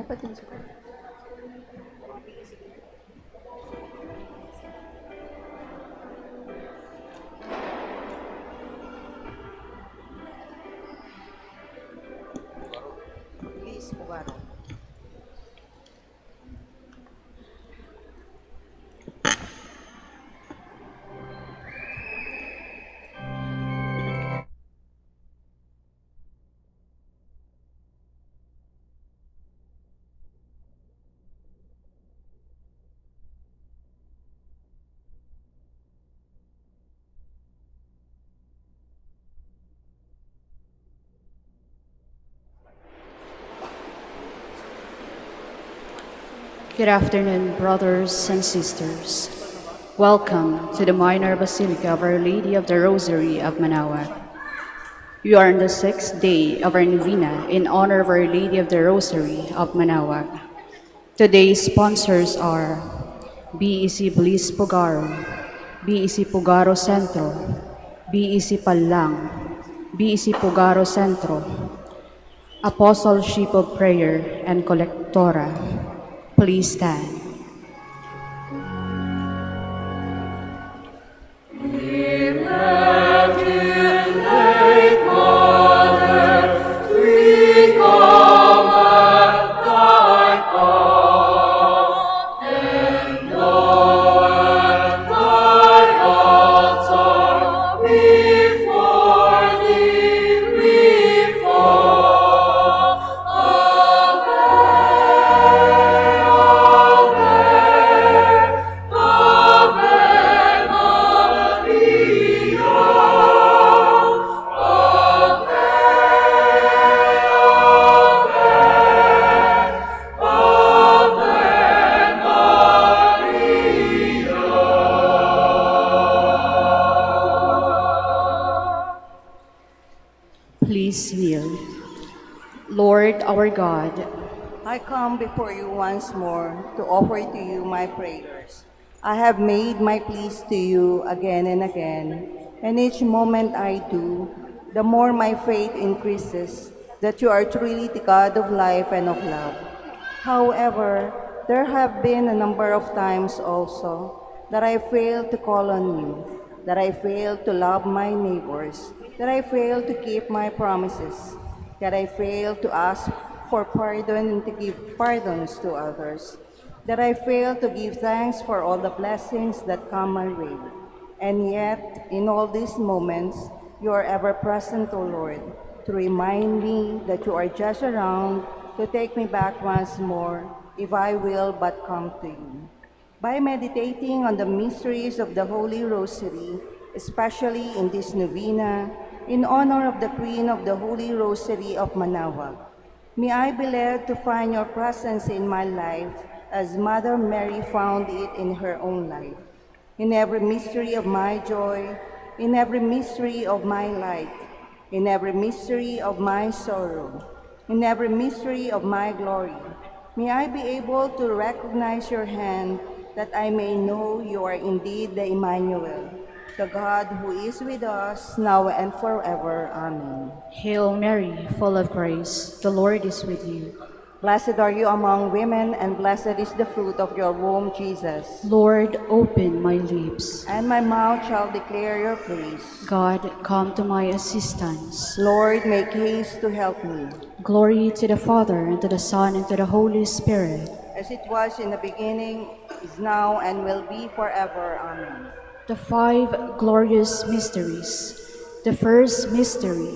Dapat din sa please, Pugaro. Good afternoon, brothers and sisters. Welcome to the Minor Basilica of Our Lady of the Rosary of Manaoag. We are on the 6th day of our novena in honor of Our Lady of the Rosary of Manaoag. Today's sponsors are BEC Bliss Pugaro, BEC Pugaro Centro, BEC Palang, BEC Pugaro Centro, Apostleship of Prayer, and Collectora. Please stand. Please kneel. Lord our God, I come before you once more to offer to you my prayers. I have made my pleas to you again and again, and each moment I do, the more my faith increases that you are truly the God of life and of love. However, there have been a number of times also that I failed to call on you, that I failed to love my neighbors, that I failed to keep my promises, that I failed to ask for pardon and to give pardons to others, that I failed to give thanks for all the blessings that come my way. And yet, in all these moments, you are ever present, O Lord, to remind me that you are just around to take me back once more, if I will but come to you. By meditating on the mysteries of the Holy Rosary, especially in this novena, in honor of the Queen of the Holy Rosary of Manaoag, may I be led to find your presence in my life as Mother Mary found it in her own life. In every mystery of my joy, in every mystery of my light, in every mystery of my sorrow, in every mystery of my glory, may I be able to recognize your hand, that I may know you are indeed the Emmanuel, the God who is with us now and forever. Amen. Hail Mary, full of grace, the Lord is with you. Blessed are you among women, and blessed is the fruit of your womb, Jesus. Lord, open my lips. And my mouth shall declare your praise. God, come to my assistance. Lord, make haste to help me. Glory to the Father, and to the Son, and to the Holy Spirit. As it was in the beginning, is now, and will be forever. Amen. The five glorious mysteries. The first mystery,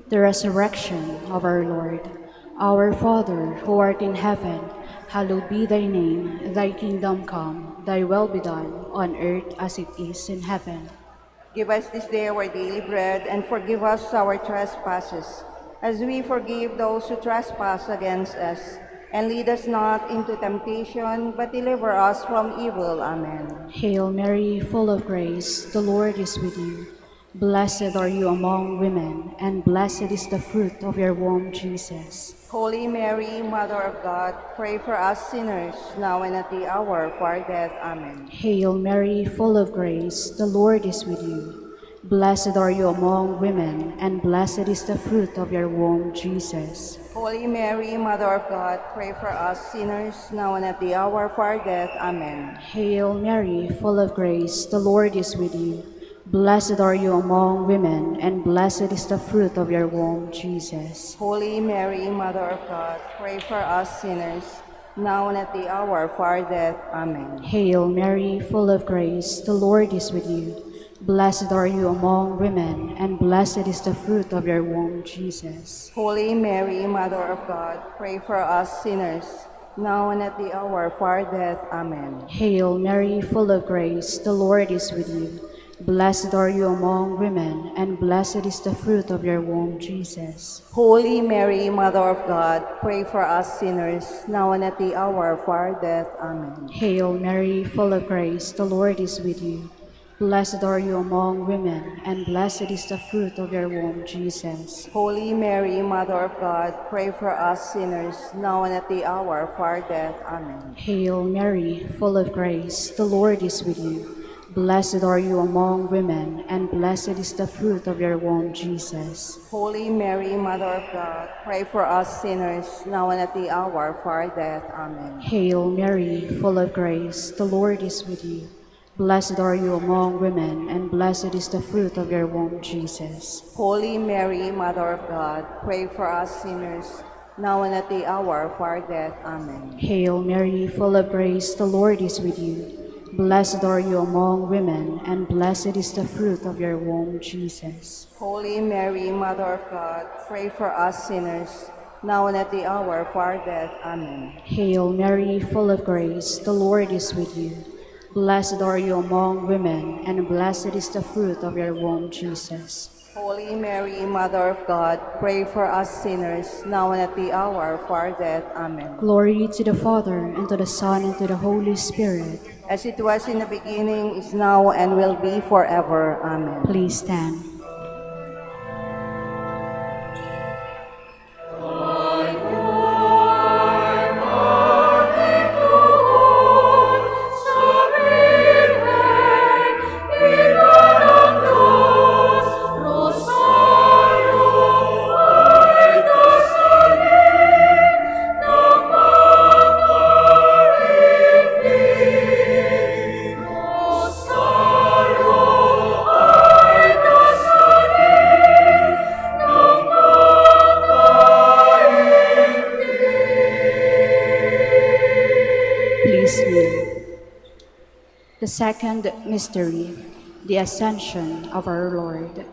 the resurrection of our Lord. Our Father, who art in heaven, hallowed be thy name. Thy kingdom come, thy will be done, on earth as it is in heaven. Give us this day our daily bread, and forgive us our trespasses, as we forgive those who trespass against us. And lead us not into temptation, but deliver us from evil. Amen. Hail Mary, full of grace, the Lord is with you. Blessed are you among women, and blessed is the fruit of your womb, Jesus. Holy Mary, Mother of God, pray for us sinners, now and at the hour of our death. Amen. Hail Mary, full of grace, the Lord is with you. Blessed are you among women, and blessed is the fruit of your womb, Jesus. Holy Mary, Mother of God, pray for us sinners, now and at the hour of our death. Amen. Hail Mary, full of grace, the Lord is with you. Blessed are you among women, and blessed is the fruit of your womb, Jesus. Holy Mary, Mother of God, pray for us sinners, now and at the hour of our death. Amen. Hail Mary, full of grace, the Lord is with you. Blessed are you among women, and blessed is the fruit of your womb, Jesus. Holy Mary, Mother of God, pray for us sinners, now and at the hour of our death. Amen. Hail Mary, full of grace, the Lord is with you. Blessed are you among women, and blessed is the fruit of your womb, Jesus. Holy Mary, Mother of God, pray for us sinners, now and at the hour of our death. Amen. Hail Mary, full of grace, the Lord is with you. Blessed are you among women, and blessed is the fruit of your womb, Jesus. Holy Mary, Mother of God, pray for us sinners, now and at the hour of our death. Amen. Hail Mary, full of grace, the Lord is with you. Blessed are you among women, and blessed is the fruit of your womb, Jesus. Holy Mary, Mother of God, pray for us sinners, now and at the hour of our death. Amen. Hail Mary, full of grace, the Lord is with you. Blessed are you among women, and blessed is the fruit of your womb, Jesus. Holy Mary, Mother of God, pray for us sinners, now and at the hour of our death. Amen. Hail Mary, full of grace, the Lord is with you. Blessed are you among women, and blessed is the fruit of your womb, Jesus. Holy Mary, Mother of God, pray for us sinners, now and at the hour of our death. Amen. Hail Mary, full of grace, the Lord is with you. Blessed are you among women, and blessed is the fruit of your womb, Jesus. Holy Mary, Mother of God, pray for us sinners, now and at the hour of our death. Amen. Glory to the Father, and to the Son, and to the Holy Spirit. As it was in the beginning, is now, and will be forever. Amen. Please stand. The second mystery, the Ascension of our Lord.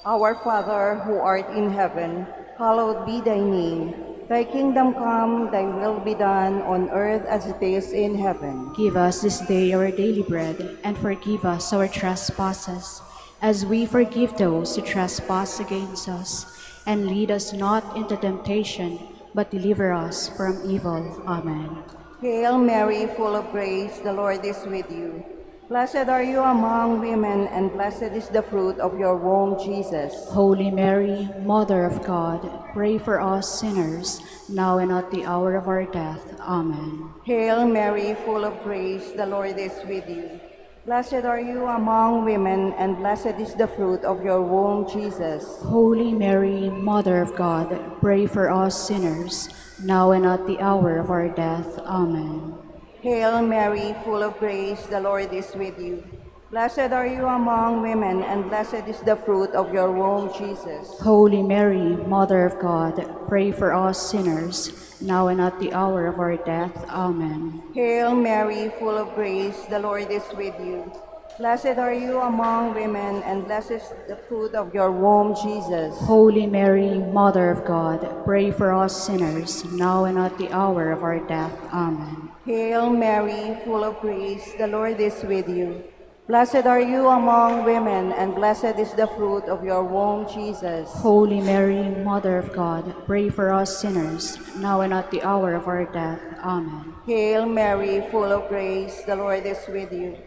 Our Father, who art in heaven, hallowed be thy name. Thy kingdom come, thy will be done on earth as it is in heaven. Give us this day our daily bread, and forgive us our trespasses, as we forgive those who trespass against us. And lead us not into temptation, but deliver us from evil. Amen. Hail Mary, full of grace, the Lord is with you. Blessed are you among women, and blessed is the fruit of your womb, Jesus. Holy Mary, Mother of God, pray for us sinners, now and at the hour of our death. Amen. Hail Mary, full of grace, the Lord is with you. Blessed are you among women, and blessed is the fruit of your womb, Jesus. Holy Mary, Mother of God, pray for us sinners, now and at the hour of our death. Amen. Hail Mary, full of grace, the Lord is with you. Blessed are you among women, and blessed is the fruit of your womb, Jesus. Holy Mary, Mother of God, pray for us sinners, now and at the hour of our death. Amen. Hail Mary, full of grace, the Lord is with you. Blessed are you among women, and blessed is the fruit of your womb, Jesus. Holy Mary, Mother of God, pray for us sinners, now and at the hour of our death. Amen. Hail Mary, full of grace, the Lord is with you. Blessed are you among women, and blessed is the fruit of your womb, Jesus. Holy Mary, Mother of God, pray for us sinners, now and at the hour of our death. Amen. Hail Mary, full of grace, the Lord is with you.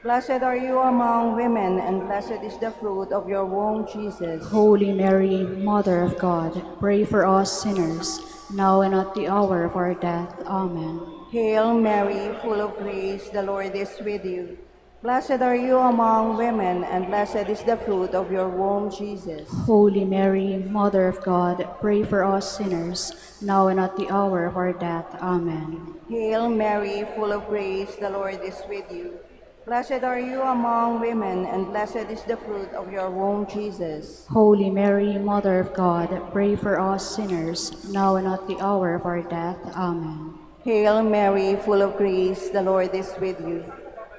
Blessed are you among women, and blessed is the fruit of your womb, Jesus. Holy Mary, Mother of God, pray for us sinners, now and at the hour of our death. Amen. Hail Mary, full of grace, the Lord is with you. Blessed are you among women, and blessed is the fruit of your womb, Jesus. Holy Mary, Mother of God, pray for us sinners, now and at the hour of our death. Amen. Hail Mary, full of grace, the Lord is with you. Blessed are you among women, and blessed is the fruit of your womb, Jesus. Holy Mary, Mother of God, pray for us sinners, now and at the hour of our death. Amen. Hail Mary, full of grace, the Lord is with you.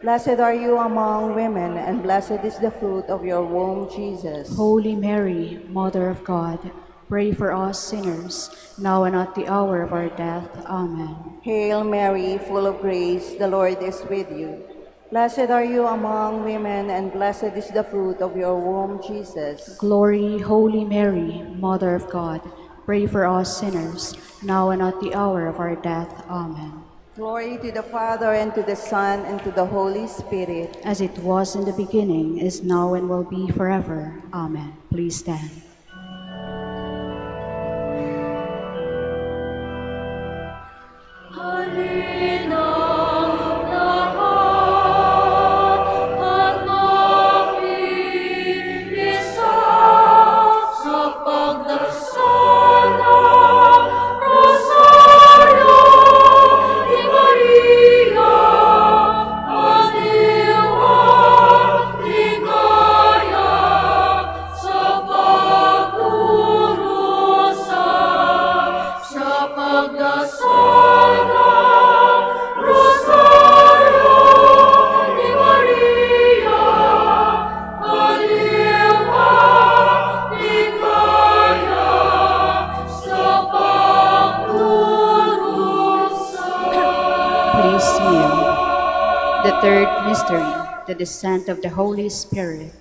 Blessed are you among women, and blessed is the fruit of your womb, Jesus. Holy Mary, Mother of God, pray for us sinners, now and at the hour of our death. Amen. Hail Mary, full of grace, the Lord is with you. Blessed are you among women, and blessed is the fruit of your womb, Jesus. Glory, Holy Mary, Mother of God, pray for us sinners, now and at the hour of our death. Amen. Glory to the Father, and to the Son, and to the Holy Spirit. As it was in the beginning, is now, and will be forever. Amen. Please stand. Please kneel. The third mystery, the descent of the Holy Spirit.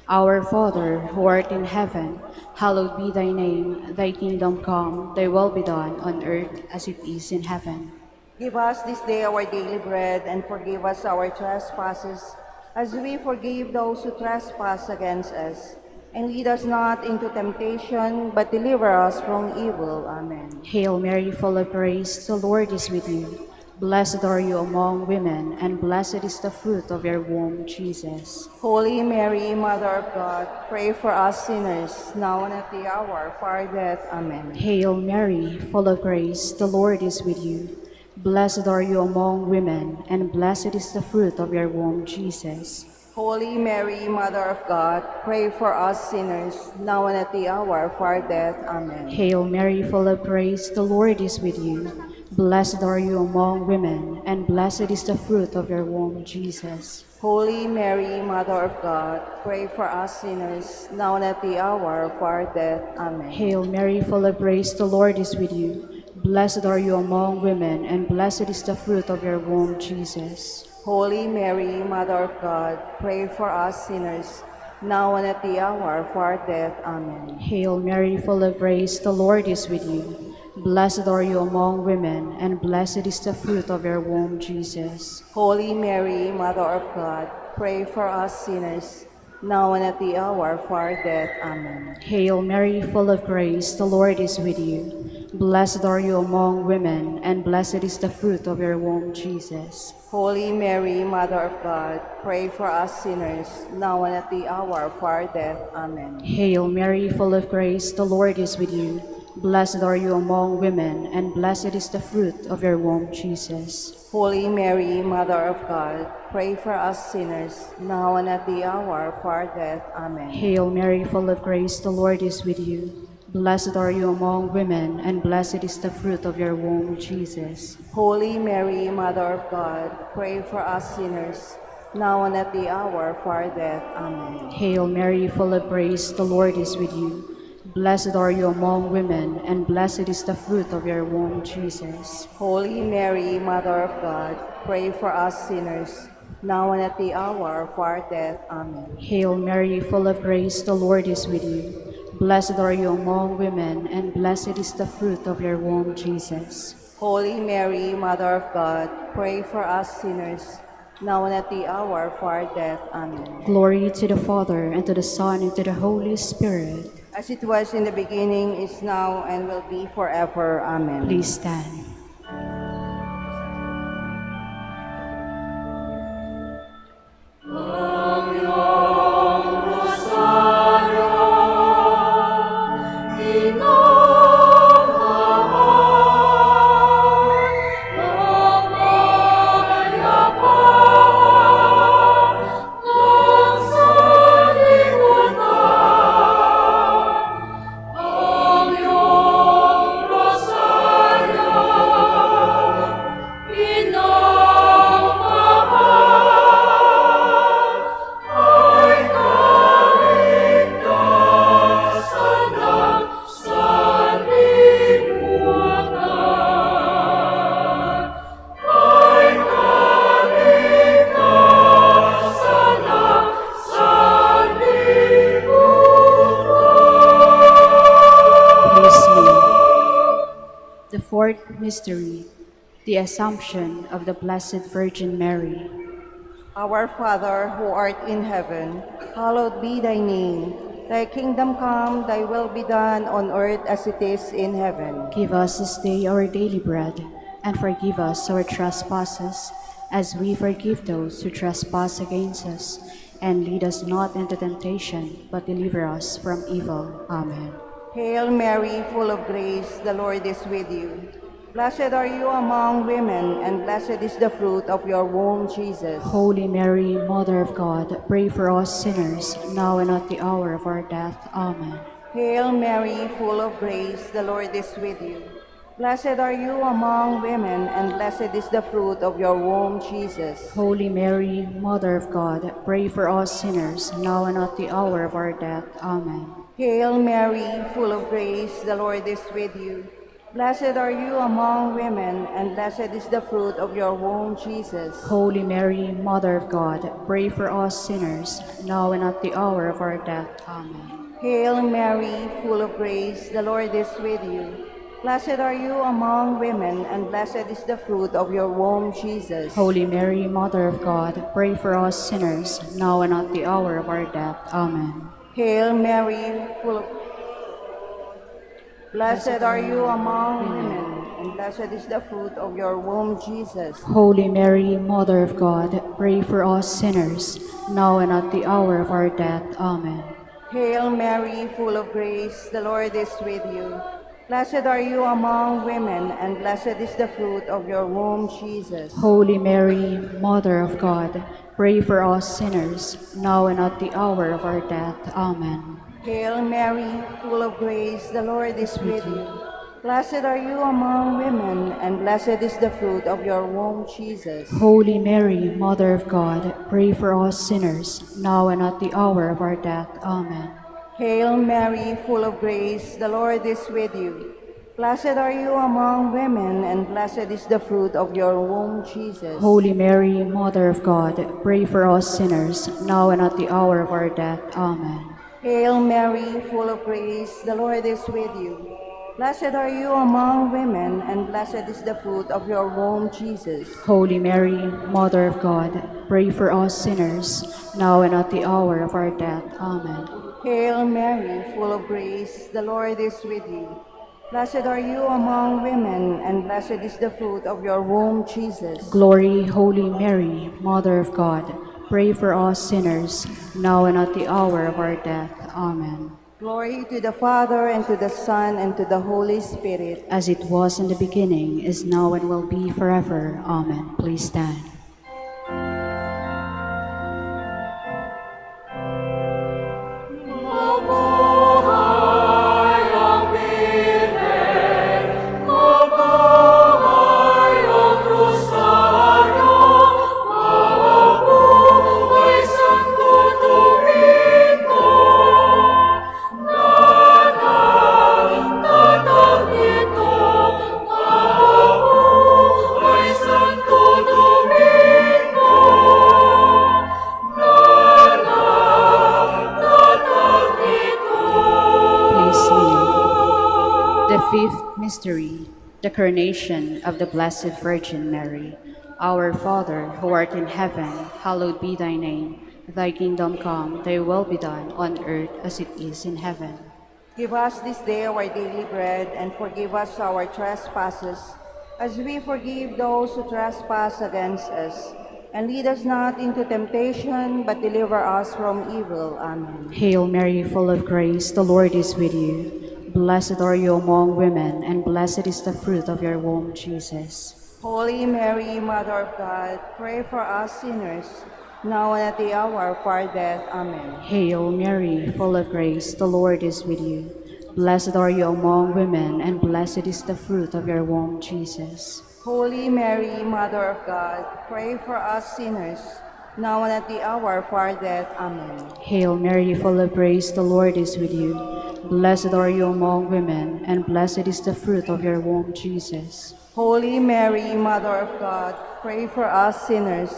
Our Father, who art in heaven, hallowed be thy name. Thy kingdom come, thy will be done on earth as it is in heaven. Give us this day our daily bread, and forgive us our trespasses, as we forgive those who trespass against us. And lead us not into temptation, but deliver us from evil. Amen. Hail Mary, full of grace, the Lord is with you. Blessed are you among women, and blessed is the fruit of your womb, Jesus. Holy Mary, Mother of God, pray for us sinners, now and at the hour of our death. Amen. Hail Mary, full of grace, the Lord is with you. Blessed are you among women, and blessed is the fruit of your womb, Jesus. Holy Mary, Mother of God, pray for us sinners, now and at the hour of our death. Amen. Hail Mary, full of grace, the Lord is with you. Blessed are you among women, and blessed is the fruit of your womb, Jesus. Holy Mary, Mother of God, pray for us sinners, now and at the hour of our death. Amen. Hail Mary, full of grace, the Lord is with you. Blessed are you among women, and blessed is the fruit of your womb, Jesus. Holy Mary, Mother of God, pray for us sinners, now and at the hour of our death. Amen. Hail Mary, full of grace, the Lord is with you. Blessed are you among women, and blessed is the fruit of your womb, Jesus. Holy Mary, Mother of God, pray for us sinners, now and at the hour of our death. Amen. Hail Mary, full of grace, the Lord is with you. Blessed are you among women, and blessed is the fruit of your womb, Jesus. Holy Mary, Mother of God, pray for us sinners, now and at the hour of our death. Amen. Hail Mary, full of grace, the Lord is with you. Blessed are you among women, and blessed is the fruit of your womb, Jesus. Holy Mary, Mother of God, pray for us sinners, now and at the hour of our death. Amen. Hail Mary, full of grace, the Lord is with you. Blessed are you among women, and blessed is the fruit of your womb, Jesus. Holy Mary, Mother of God, pray for us sinners, now and at the hour of our death. Amen. Hail Mary, full of grace, the Lord is with you. Blessed are you among women, and blessed is the fruit of your womb, Jesus. Holy Mary, Mother of God, pray for us sinners, now and at the hour of our death. Amen. Hail Mary, full of grace, the Lord is with you. Blessed are you among women, and blessed is the fruit of your womb, Jesus. Holy Mary, Mother of God, pray for us sinners, now and at the hour of our death. Amen. Glory to the Father, and to the Son, and to the Holy Spirit. As it was in the beginning, is now, and will be forever. Amen. Please stand. O Fourth mystery, the Assumption of the Blessed Virgin Mary. Our Father, who art in heaven, hallowed be thy name. Thy kingdom come, thy will be done on earth as it is in heaven. Give us this day our daily bread, and forgive us our trespasses, as we forgive those who trespass against us. And lead us not into temptation, but deliver us from evil. Amen. Hail Mary, full of grace, the Lord is with you. Blessed are you among women, and blessed is the fruit of your womb, Jesus. Holy Mary, Mother of God, pray for us sinners, now and at the hour of our death. Amen. Hail Mary, full of grace, the Lord is with you. Blessed are you among women, and blessed is the fruit of your womb, Jesus. Holy Mary, Mother of God, pray for us sinners, now and at the hour of our death. Amen. Hail Mary, full of grace, the Lord is with you. Blessed are you among women, and blessed is the fruit of your womb, Jesus. Holy Mary, Mother of God, pray for us sinners, now and at the hour of our death. Amen. Hail Mary, full of grace, the Lord is with you. Blessed are you among women, and blessed is the fruit of your womb, Jesus. Holy Mary, Mother of God, pray for us sinners, now and at the hour of our death. Amen. Hail Mary, full of Blessed are you among women, and blessed is the fruit of your womb, Jesus. Holy Mary, Mother of God, pray for us sinners, now and at the hour of our death. Amen. Hail Mary, full of grace, the Lord is with you. Blessed are you among women, and blessed is the fruit of your womb, Jesus. Holy Mary, Mother of God, pray for us sinners, now and at the hour of our death. Amen. Hail Mary, full of grace, the Lord is with you. Blessed are you among women, and blessed is the fruit of your womb, Jesus. Holy Mary, Mother of God, pray for us sinners, now and at the hour of our death. Amen. Hail Mary, full of grace, the Lord is with you. Blessed are you among women, and blessed is the fruit of your womb, Jesus. Holy Mary, Mother of God, pray for us sinners, now and at the hour of our death. Amen. Hail Mary, full of grace, the Lord is with you. Blessed are you among women, and blessed is the fruit of your womb, Jesus. Holy Mary, Mother of God, pray for us sinners, now and at the hour of our death. Amen. Hail Mary, full of grace, the Lord is with you. Blessed are you among women, and blessed is the fruit of your womb, Jesus. Glory, Holy Mary, Mother of God, pray for us sinners, now and at the hour of our death. Amen. Glory to the Father, and to the Son, and to the Holy Spirit. As it was in the beginning, is now, and will be forever. Amen. Please stand. The fifth mystery, the coronation of the Blessed Virgin Mary. Our Father, who art in heaven, hallowed be thy name. Thy kingdom come, thy will be done on earth as it is in heaven. Give us this day our daily bread, and forgive us our trespasses, as we forgive those who trespass against us. And lead us not into temptation, but deliver us from evil. Amen. Hail Mary, full of grace, the Lord is with you. Blessed are you among women, and blessed is the fruit of your womb, Jesus. Holy Mary, Mother of God, pray for us sinners, now and at the hour of our death. Amen. Hail Mary, full of grace, the Lord is with you. Blessed are you among women, and blessed is the fruit of your womb, Jesus. Holy Mary, Mother of God, pray for us sinners, now and at the hour of our death. Amen. Hail Mary, full of grace, the Lord is with you. Blessed are you among women, and blessed is the fruit of your womb, Jesus. Holy Mary, Mother of God, pray for us sinners,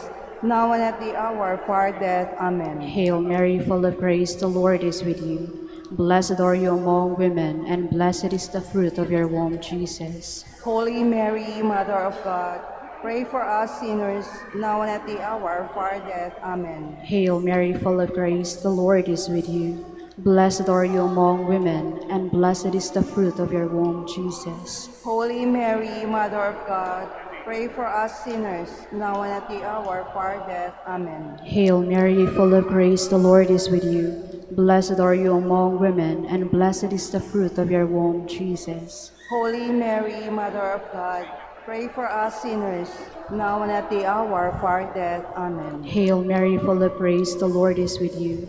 now and at the hour of our death. Amen. Hail Mary, full of grace, the Lord is with you. Blessed are you among women, and blessed is the fruit of your womb, Jesus. Holy Mary, Mother of God, pray for us sinners, now and at the hour of our death. Amen. Hail Mary, full of grace, the Lord is with you. Blessed are you among women, and blessed is the fruit of your womb, Jesus. Holy Mary, Mother of God, pray for us sinners, now and at the hour of our death. Amen. Hail Mary, full of grace, the Lord is with you. Blessed are you among women, and blessed is the fruit of your womb, Jesus. Holy Mary, Mother of God, pray for us sinners, now and at the hour of our death. Amen. Hail Mary, full of grace, the Lord is with you.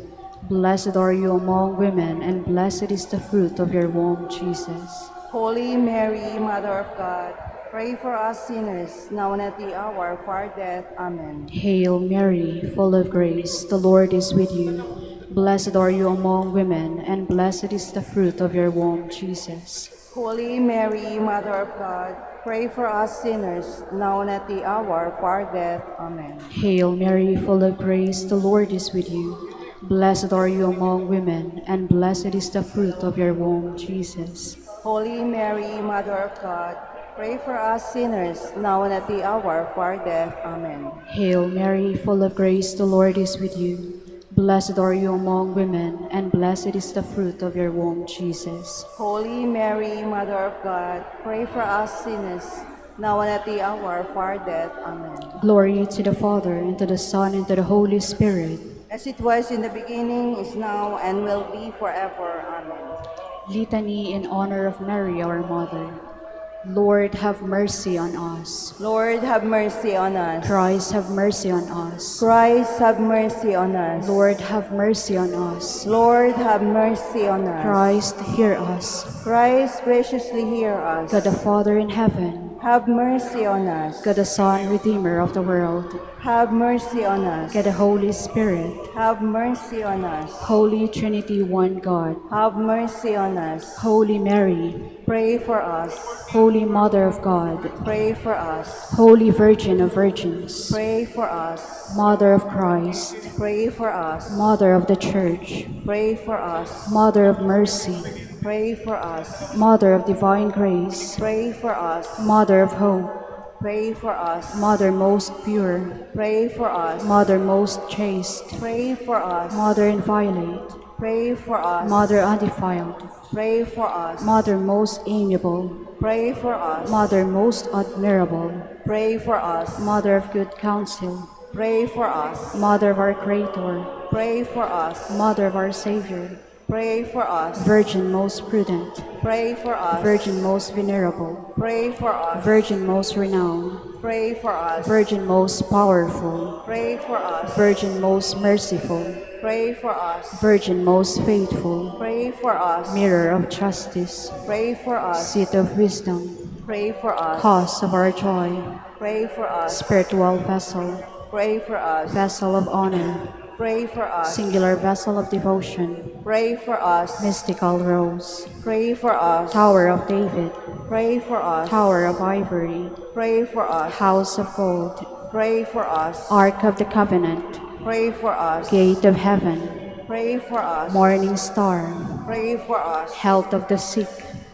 Blessed are you among women, and blessed is the fruit of your womb, Jesus. Holy Mary, Mother of God, pray for us sinners, now and at the hour of our death. Amen. Hail Mary, full of grace, the Lord is with you. Blessed are you among women, and blessed is the fruit of your womb, Jesus. Holy Mary, Mother of God, pray for us sinners, now and at the hour of our death. Amen. Hail Mary, full of grace, the Lord is with you. Blessed are you among women, and blessed is the fruit of your womb, Jesus. Holy Mary, Mother of God, pray for us sinners, now and at the hour of our death. Amen. Hail Mary, full of grace, the Lord is with you. Blessed are you among women, and blessed is the fruit of your womb, Jesus. Holy Mary, Mother of God, pray for us sinners, now and at the hour of our death. Amen. Glory to the Father, and to the Son, and to the Holy Spirit. As it was in the beginning, is now, and will be forever. Amen. Litany in honor of Mary, our Mother. Lord, have mercy on us. Lord, have mercy on us. Christ, have mercy on us. Christ, have mercy on us. Lord, have mercy on us. Lord, have mercy on us. Christ, hear us. Christ, graciously hear us. God the Father in heaven, have mercy on us. God the Son, Redeemer of the world, have mercy on us. God the Holy Spirit, have mercy on us. Holy Trinity, one God, have mercy on us. Holy Mary, pray for us. Holy Mother of God, pray for us. Holy Virgin of Virgins, pray for us. Mother of Christ, pray for us. Mother of the Church, pray for us. Mother of Mercy, pray for us. Mother of Divine Grace, pray for us. Mother of Hope, pray for us. Mother most pure, pray for us. Mother most chaste, pray for us. Mother inviolate, pray for us. Mother undefiled, pray for us. Mother most amiable, pray for us. Mother most admirable, pray for us. Mother of good counsel, pray for us. Mother of our Creator, pray for us. Mother of our Savior, pray for us. Virgin most prudent, pray for us. Virgin most venerable, pray for us. Virgin most renowned, pray for us. Virgin most powerful, pray for us. Virgin most merciful, pray for us. Virgin most faithful, pray for us. Mirror of justice, pray for us. Seat of wisdom, pray for us. Cause of our joy, pray for us. Spiritual vessel, pray for us. Vessel of honor, pray for us. Singular vessel of devotion, pray for us. Mystical rose, pray for us. Tower of David, pray for us. Tower of ivory, pray for us. House of gold, pray for us. Ark of the covenant, pray for us. Gate of heaven, pray for us. Morning star, pray for us. Health of the sick,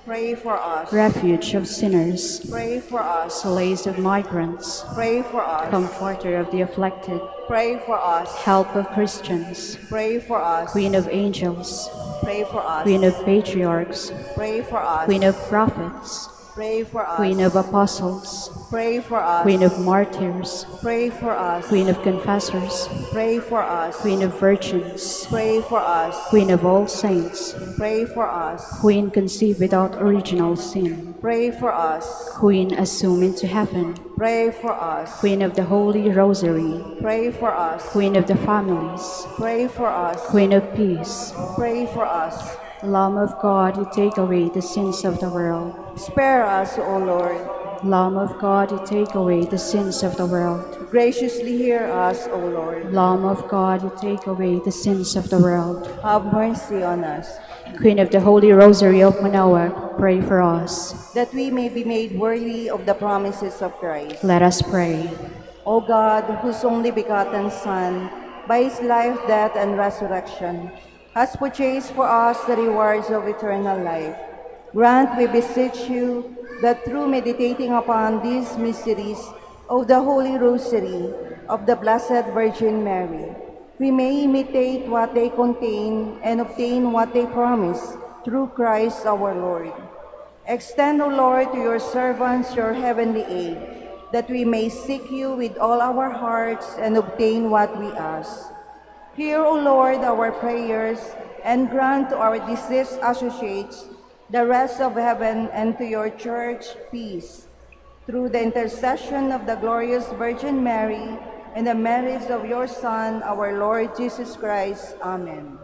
pray for us. Refuge of sinners, pray for us. Solace of migrants, pray for us. Comforter of the afflicted, pray for us. Help of Christians, pray for us. Queen of angels, pray for us. Queen of patriarchs, pray for us. Queen of prophets, pray for us. Queen of apostles, pray for us. Queen of martyrs, pray for us. Queen of confessors, pray for us. Queen of virgins, pray for us. Queen of all saints, pray for us. Queen conceived without original sin, pray for us. Queen assumed into heaven, pray for us. Queen of the Holy Rosary, pray for us. Queen of the families, pray for us. Queen of peace, pray for us. Lamb of God, you take away the sins of the world. Spare us, O Lord. Lamb of God, you take away the sins of the world. Graciously hear us, O Lord. Lamb of God, you take away the sins of the world. Have mercy on us, Queen of the Holy Rosary of Manaoag, pray for us. that we may be made worthy of the promises of Christ. Let us pray. O God, whose only begotten Son, by his life, death, and resurrection, has purchased for us the rewards of eternal life. Grant, we beseech you, that through meditating upon these mysteries of the Holy Rosary of the Blessed Virgin Mary, we may imitate what they contain and obtain what they promise through Christ our Lord. Extend, O Lord, to your servants your heavenly aid, that we may seek you with all our hearts and obtain what we ask. Hear, O Lord, our prayers, and grant to our deceased associates the rest of heaven, and to your church peace. Through the intercession of the glorious Virgin Mary and the merits of your Son, our Lord Jesus Christ. Amen.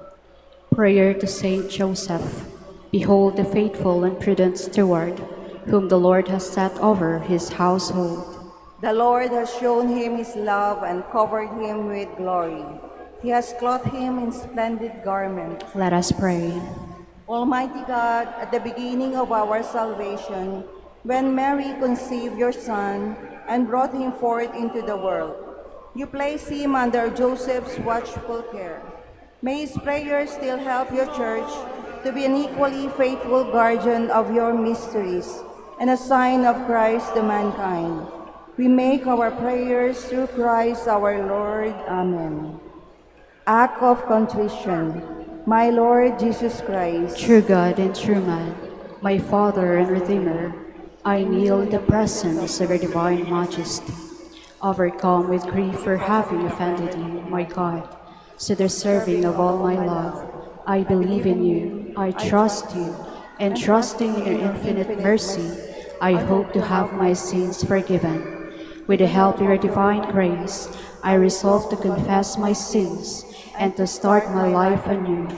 Prayer to Saint Joseph. Behold the faithful and prudent steward, whom the Lord has set over his household. The Lord has shown him his love and covered him with glory. He has clothed him in splendid garments. Let us pray. Almighty God, at the beginning of our salvation, when Mary conceived your Son and brought him forth into the world, you placed him under Joseph's watchful care. May his prayers still help your church to be an equally faithful guardian of your mysteries and a sign of Christ to mankind. We make our prayers through Christ our Lord. Amen. Act of Contrition. My Lord Jesus Christ, True God and true man, my Father and Redeemer, I kneel in the presence of your divine majesty, overcome with grief for having offended you, my God, so deserving of all my love. I believe in you, I trust you, and trusting in your infinite mercy, I hope to have my sins forgiven. With the help of your divine grace, I resolve to confess my sins and to start my life anew.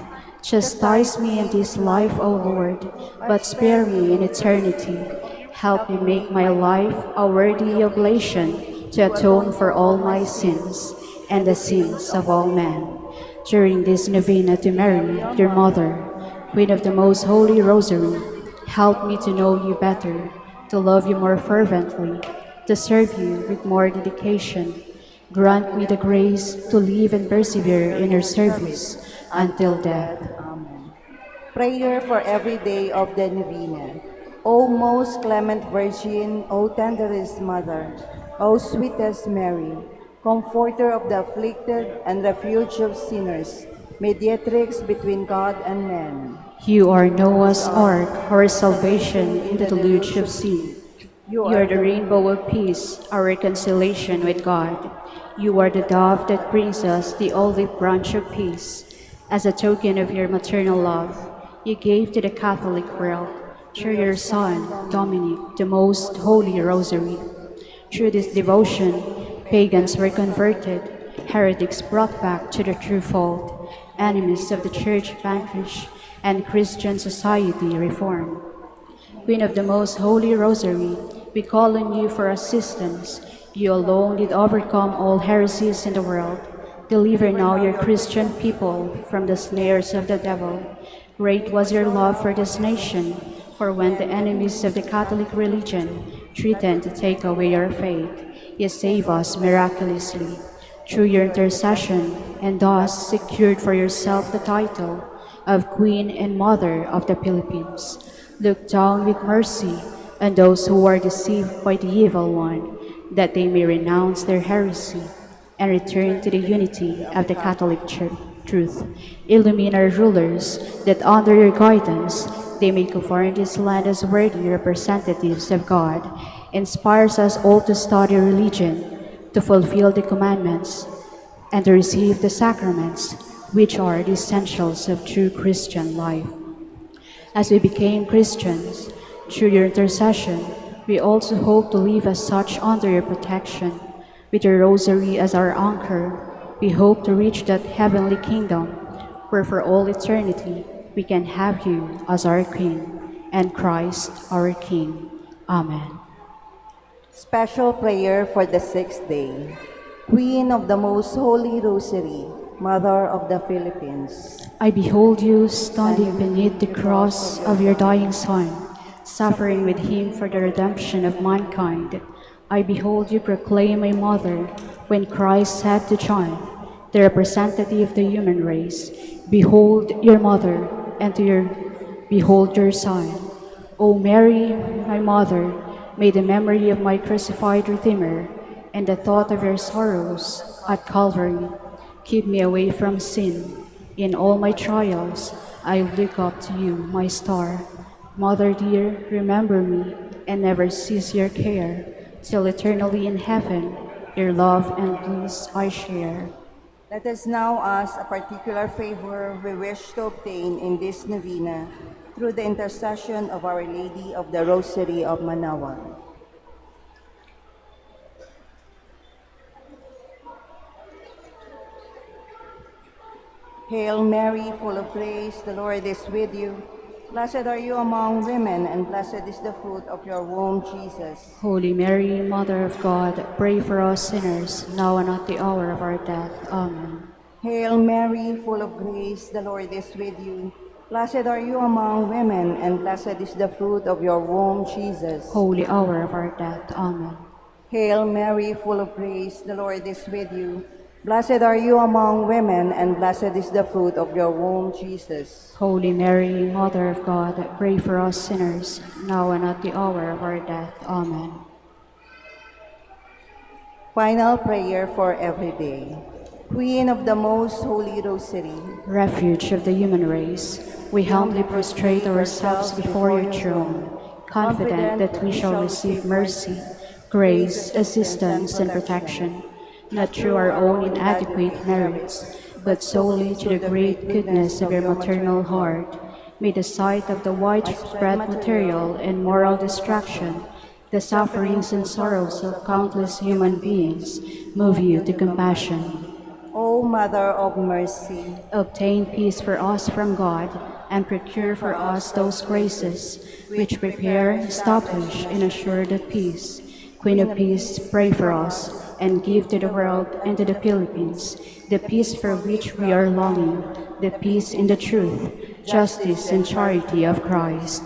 Chastise me in this life, O Lord, but spare me in eternity. Help me make my life a worthy oblation to atone for all my sins and the sins of all men. During this novena to Mary, your Mother, Queen of the Most Holy Rosary, help me to know you better, to love you more fervently, to serve you with more dedication. Grant me the grace to live and persevere in your service until death. Amen. Prayer for every day of the novena. O most clement Virgin, O tenderest Mother, O sweetest Mary, Comforter of the afflicted and refuge of sinners, mediatrix between God and men. You are Noah's ark, our salvation in the deluge of sin. You are the rainbow of peace, our reconciliation with God. You are the dove that brings us the olive branch of peace. As a token of your maternal love, you gave to the Catholic world, through your Son, Dominic, the Most Holy Rosary. Through this devotion, pagans were converted, heretics brought back to the true fold, enemies of the Church vanquished, and Christian society reformed. Queen of the Most Holy Rosary, we call on you for assistance. You alone did overcome all heresies in the world. Deliver now your Christian people from the snares of the devil. Great was your love for this nation, for when the enemies of the Catholic religion threatened to take away our faith, you save us miraculously. Through your intercession, and thus secured for yourself the title of Queen and Mother of the Philippines. Look down with mercy on those who are deceived by the evil one, that they may renounce their heresy and return to the unity of the Catholic truth. Illumine our rulers, that under your guidance they may govern this land as worthy representatives of God. Inspires us all to study religion, to fulfill the commandments, and to receive the sacraments, which are the essentials of true Christian life. As we became Christians, through your intercession, we also hope to live as such under your protection. With your rosary as our anchor, we hope to reach that heavenly kingdom, where for all eternity we can have you as our Queen and Christ our King. Amen. Special prayer for the sixth day. Queen of the Most Holy Rosary, Mother of the Philippines, I behold you standing beneath the cross of your dying Son, suffering with him for the redemption of mankind. I behold you proclaim my mother when Christ said to John, the representative of the human race, Behold your mother, and behold your son. O Mary, my mother, may the memory of my crucified Redeemer and the thought of your sorrows at Calvary keep me away from sin. In all my trials, I look up to you, my star. Mother dear, remember me, and never cease your care, till eternally in heaven your love and bliss I share. Let us now ask a particular favor we wish to obtain in this novena through the intercession of Our Lady of the Rosary of Manaoag. Hail Mary, full of grace, the Lord is with you. Blessed are you among women, and blessed is the fruit of your womb, Jesus. Holy Mary, Mother of God, pray for us sinners, now and at the hour of our death. Amen. Hail Mary, full of grace, the Lord is with you. Blessed are you among women, and blessed is the fruit of your womb, Jesus. Holy hour of our death. Amen. Hail Mary, full of grace, the Lord is with you. Blessed are you among women, and blessed is the fruit of your womb, Jesus. Holy Mary, Mother of God, pray for us sinners, now and at the hour of our death. Amen. Final prayer for every day. Queen of the most holy Rosary, Refuge of the human race, we humbly prostrate ourselves before your throne, confident that we shall receive mercy, grace, assistance, and protection, not through our own inadequate merits, but solely to the great goodness of your maternal heart. May the sight of the widespread material and moral destruction, the sufferings and sorrows of countless human beings, move you to compassion. O Mother of Mercy, Obtain peace for us from God, and procure for us those graces which prepare, establish, and assure that peace. Queen of Peace, pray for us, and give to the world and to the Philippines the peace for which we are longing, the peace in the truth, justice, and charity of Christ.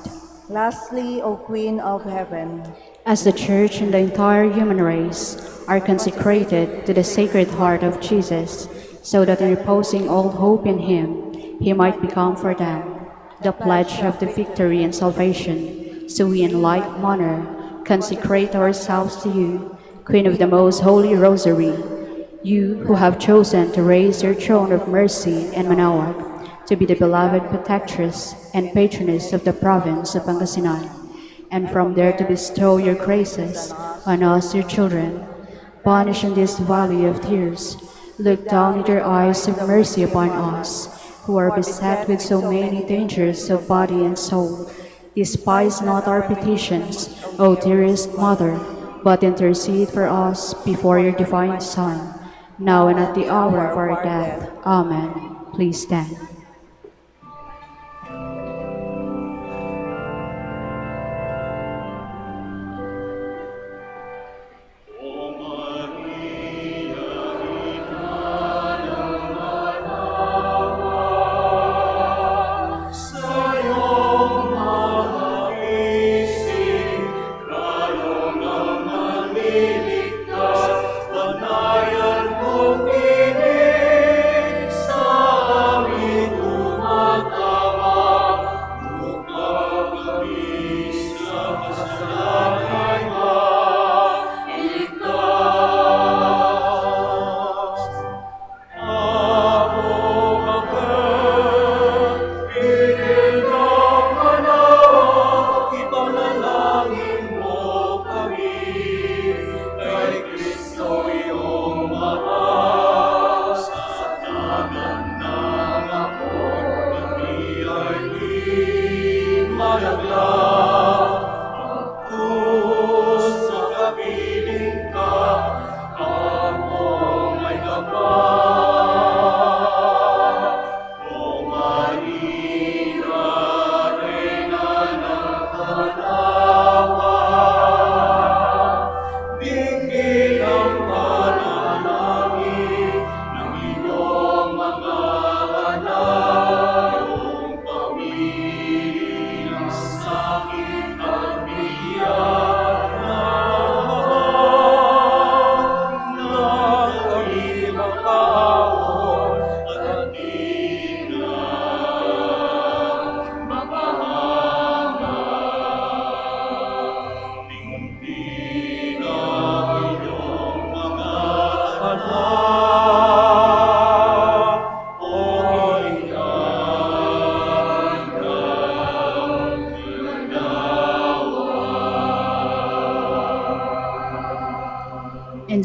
lastly, O Queen of Heaven, As the Church and the entire human race are consecrated to the Sacred Heart of Jesus, so that in reposing all hope in Him, He might become for them the pledge of the victory and salvation, so we in like manner consecrate ourselves to you, Queen of the Most Holy Rosary, you who have chosen to raise your throne of mercy in Manaoag, to be the beloved protectress and patroness of the province of Pangasinan, and from there to bestow your graces on us, your children. Banish in this valley of tears, look down with your eyes of mercy upon us, who are beset with so many dangers of body and soul. Despise not our petitions, O dearest Mother, but intercede for us before your divine Son, now and at the hour of our death. Amen. Please stand.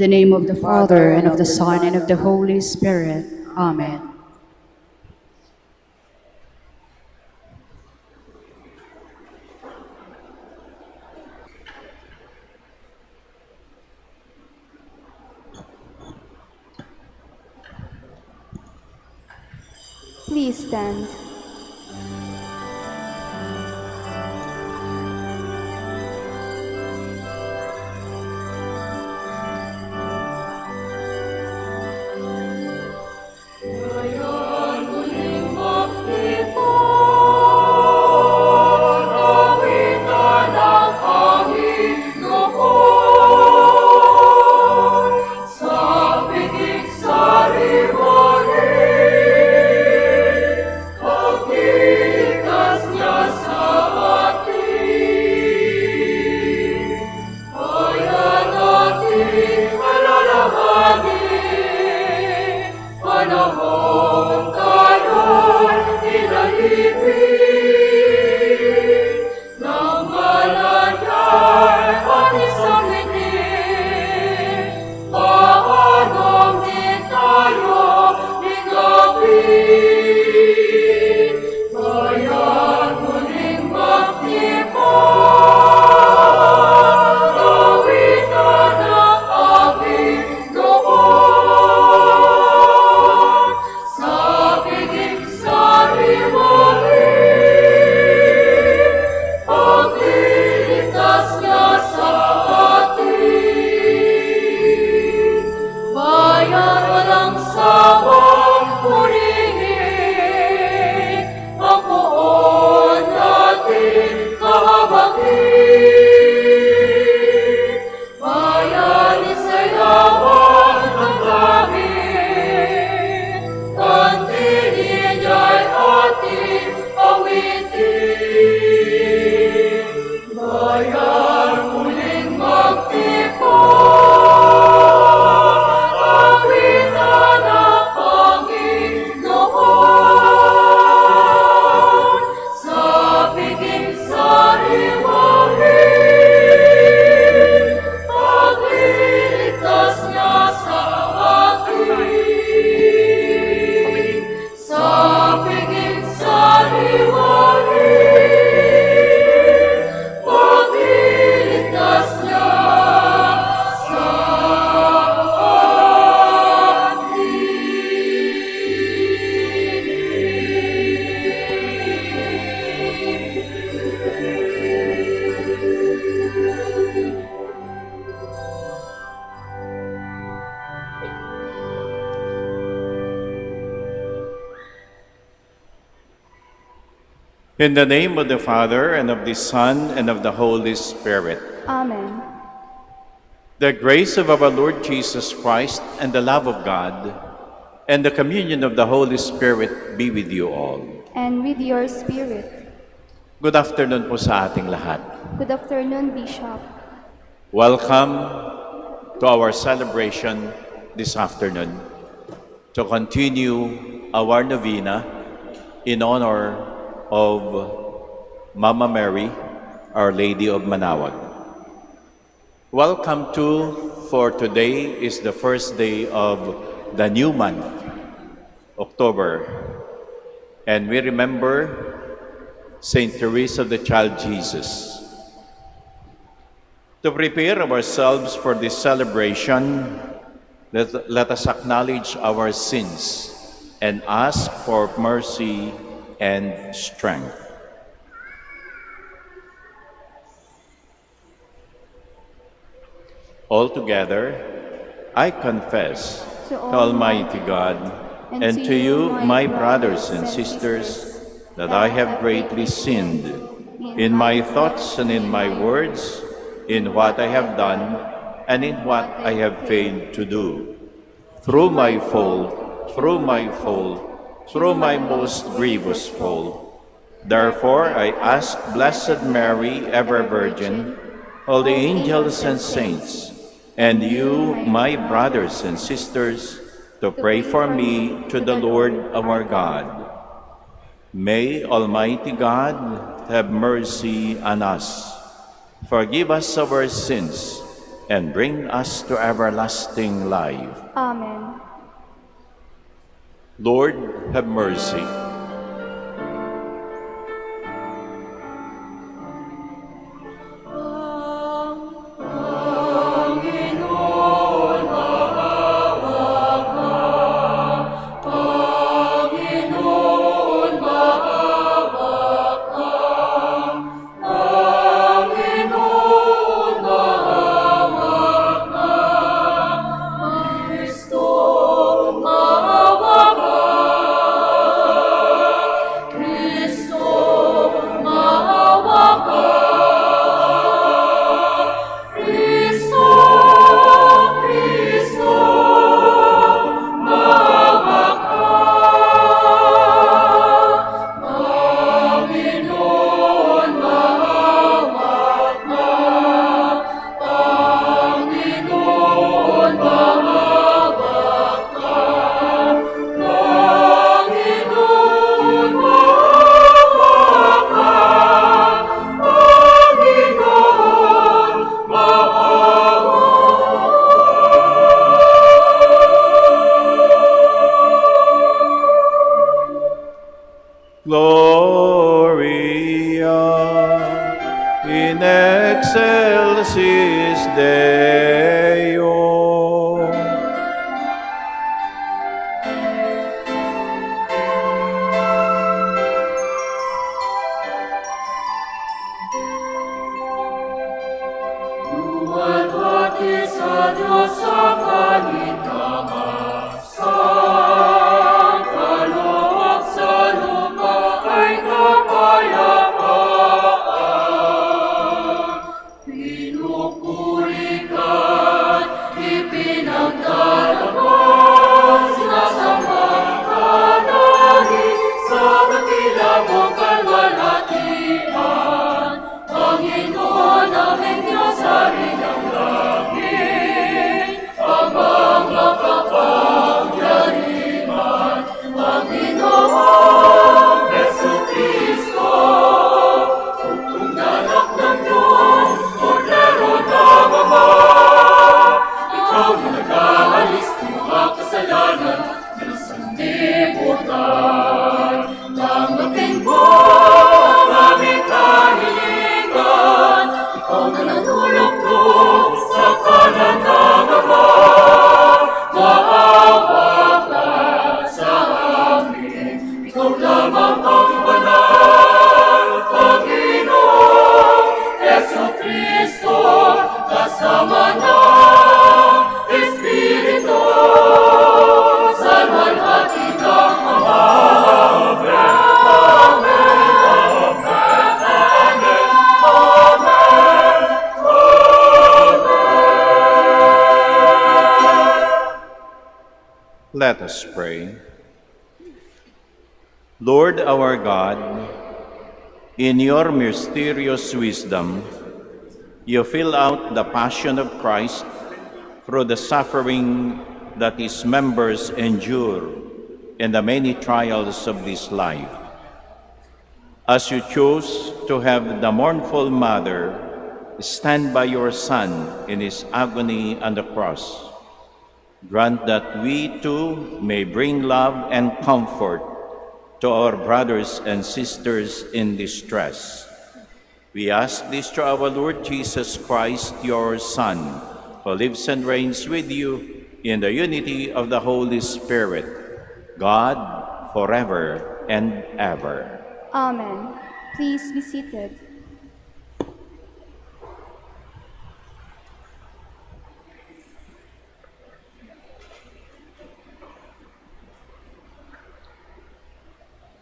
the name of the Father, and of the Son, and of the Holy Spirit. Amen. Please stand. In the name of the Father, and of the Son, and of the Holy Spirit. Amen. The grace of our Lord Jesus Christ, and the love of God, and the communion of the Holy Spirit be with you all. And with your spirit. Good afternoon po sa ating lahat. Good afternoon, Bishop. Welcome to our celebration this afternoon to continue our novena in honor of Mama Mary, Our Lady of Manaoag. Welcome for today is the first day of the new month, October, and we remember Saint Teresa of the Child Jesus. To prepare ourselves for this celebration, let us acknowledge our sins and ask for mercy and strength. Altogether, I confess to Almighty God and to you, my brothers and sisters, that I have greatly sinned in my thoughts and in my words, in what I have done and in what I have failed to do. Through my fault, through my most grievous fault. Therefore, I ask Blessed Mary, ever Virgin, all the angels and saints, and you, my brothers and sisters, to pray for me to the Lord our God. May Almighty God have mercy on us, forgive us our sins, and bring us to everlasting life. Amen. Lord, have mercy. Gloria in excelsis Deo. Luwalhati sa Diyos sa kalinlangan, sa kaloob sa lupa ay kapayapaan. Pinupuri ka't ipinagdarama, sinasamba ka dahil sa dakila mong kalwalhatian. Panginoon aming Diyos, Hari ng langit, amang makapangyarihan. Panginoon Jesucristo, Bugtong Anak ng Diyos, Kordero ng Ama. Ikaw na nag-aalis ng mga kasalanan ng sanlibutan. Tanggapin mo ang aming kahilingan. Ikaw na nanuluplo sa kanan ng Ama. Maawa ka sa amin. Ikaw lamang ang banal, Panginoon Jesucristo, kasama ng Espiritu, sa luwalhati ng Ama. Amen. Amen. Amen. Amen. Amen. Let us pray. Lord our God, in your mysterious wisdom, you fill out the passion of Christ through the suffering that his members endure in the many trials of this life. As you chose to have the mournful mother stand by your Son in his agony on the cross, grant that we too may bring love and comfort to our brothers and sisters in distress. We ask this through our Lord Jesus Christ, your Son, who lives and reigns with you in the unity of the Holy Spirit, God, forever and ever. Amen. Please be seated.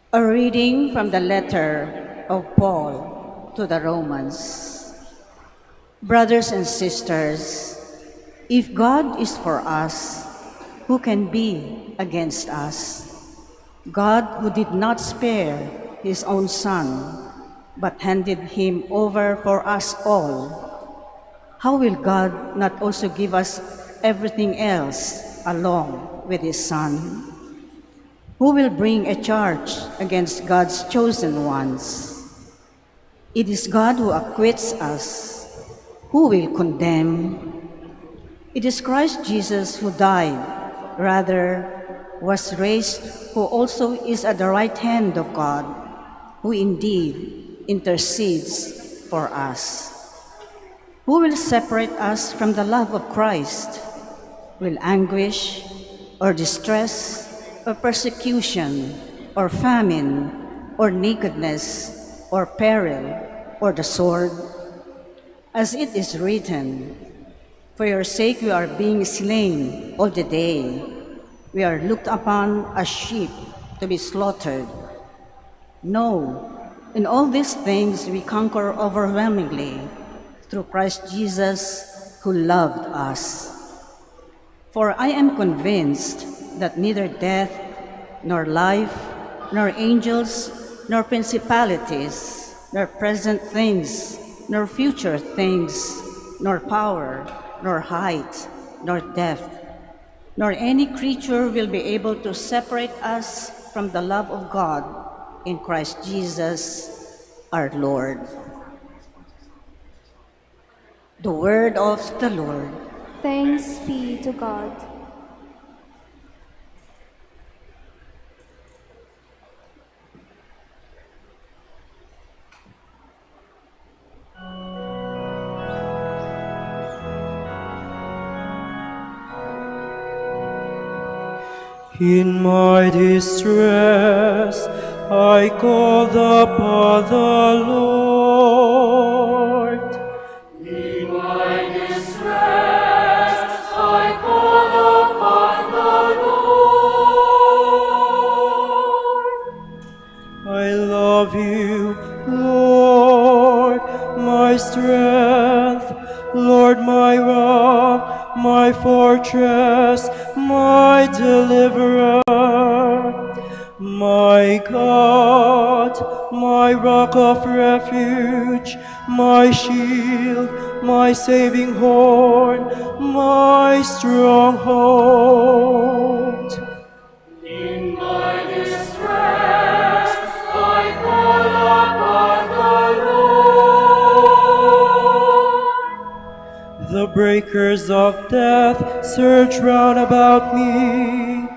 A reading from the letter of Paul to the Romans. Brothers and sisters, if God is for us, who can be against us? God, who did not spare his own Son, but handed him over for us all, how will God not also give us everything else along with his Son? Who will bring a charge against God's chosen ones? It is God who acquits us. Who will condemn? It is Christ Jesus who died, rather was raised, who also is at the right hand of God, who indeed intercedes for us. Who will separate us from the love of Christ? Will anguish, or distress, or persecution, or famine, or nakedness, or peril, or the sword? As it is written, "For your sake we are being slain all the day. We are looked upon as sheep to be slaughtered." No, in all these things we conquer overwhelmingly through Christ Jesus who loved us. For I am convinced that neither death, nor life, nor angels, nor principalities, nor present things, nor future things, nor power, nor height, nor depth, nor any creature will be able to separate us from the love of God in Christ Jesus our Lord. The word of the Lord. Thanks be to God. In my distress, I called upon the Lord. In my distress, I called upon the Lord. I love you, Lord, my strength, Lord, my rock, my fortress, my deliverer, my God, my rock of refuge, my shield, my saving horn, my stronghold. In my distress, I call upon the Lord. The breakers of death surge round about me.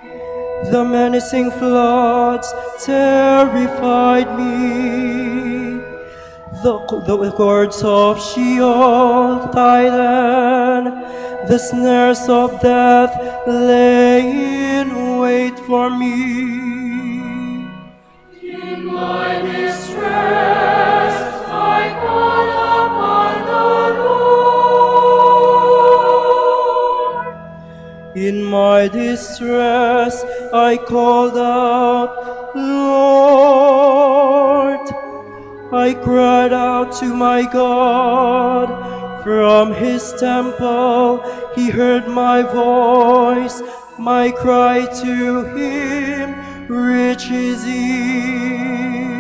The menacing floods terrified me. The cords of Sheol tighten. The snares of death lay in wait for me. In my distress, I call upon the Lord. In my distress, I called out, Lord. I cried out to my God. From his temple, he heard my voice. My cry to him reached his ears.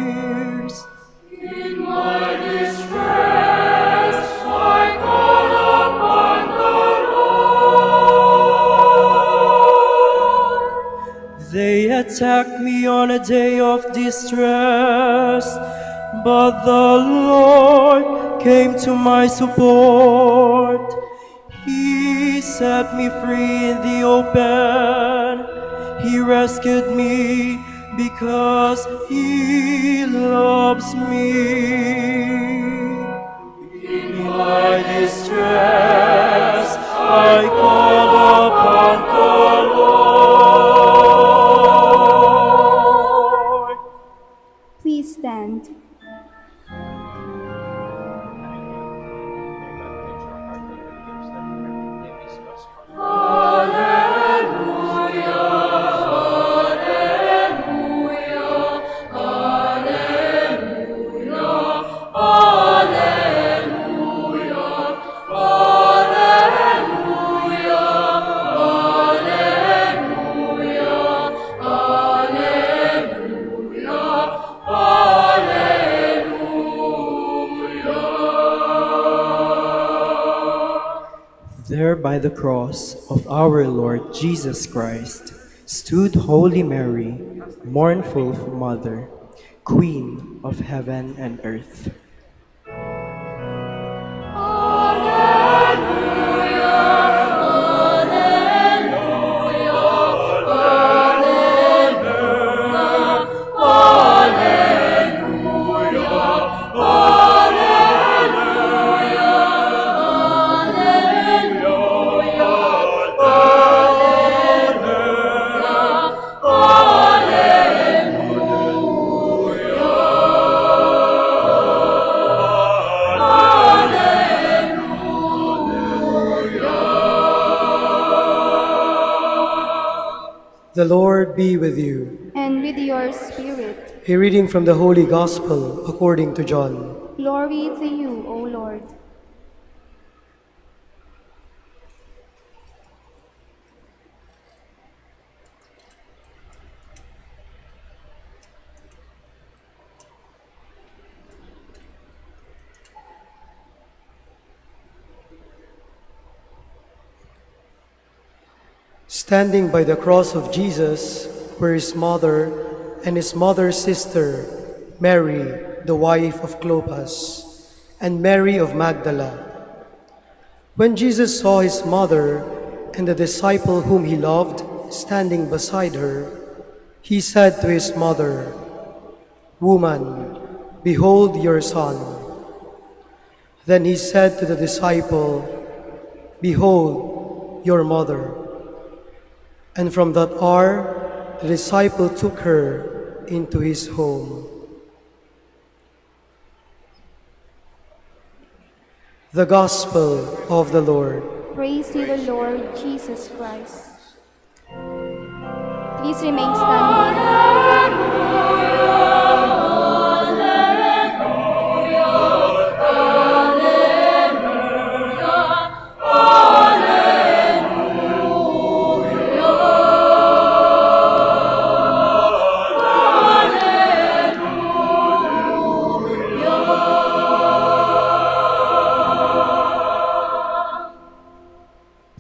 In my distress, I call upon the Lord. They attacked me on a day of distress, but the Lord came to my support. He set me free in the open. He rescued me because He loves me. In my distress, I called upon the Lord. Please stand. There by the cross of our Lord Jesus Christ stood Holy Mary, mournful Mother, Queen of heaven and earth. Alleluia, The Lord be with you. And with your spirit. A reading from the Holy Gospel according to John. Glory to you, O Lord. Standing by the cross of Jesus were his mother and his mother's sister, Mary, the wife of Clopas, and Mary of Magdala. When Jesus saw his mother and the disciple whom he loved standing beside her, he said to his mother, "Woman, behold your son." Then he said to the disciple, "Behold your mother." And from that hour, the disciple took her into his home. The Gospel of the Lord. Praise to the Lord Jesus Christ. Please remain standing.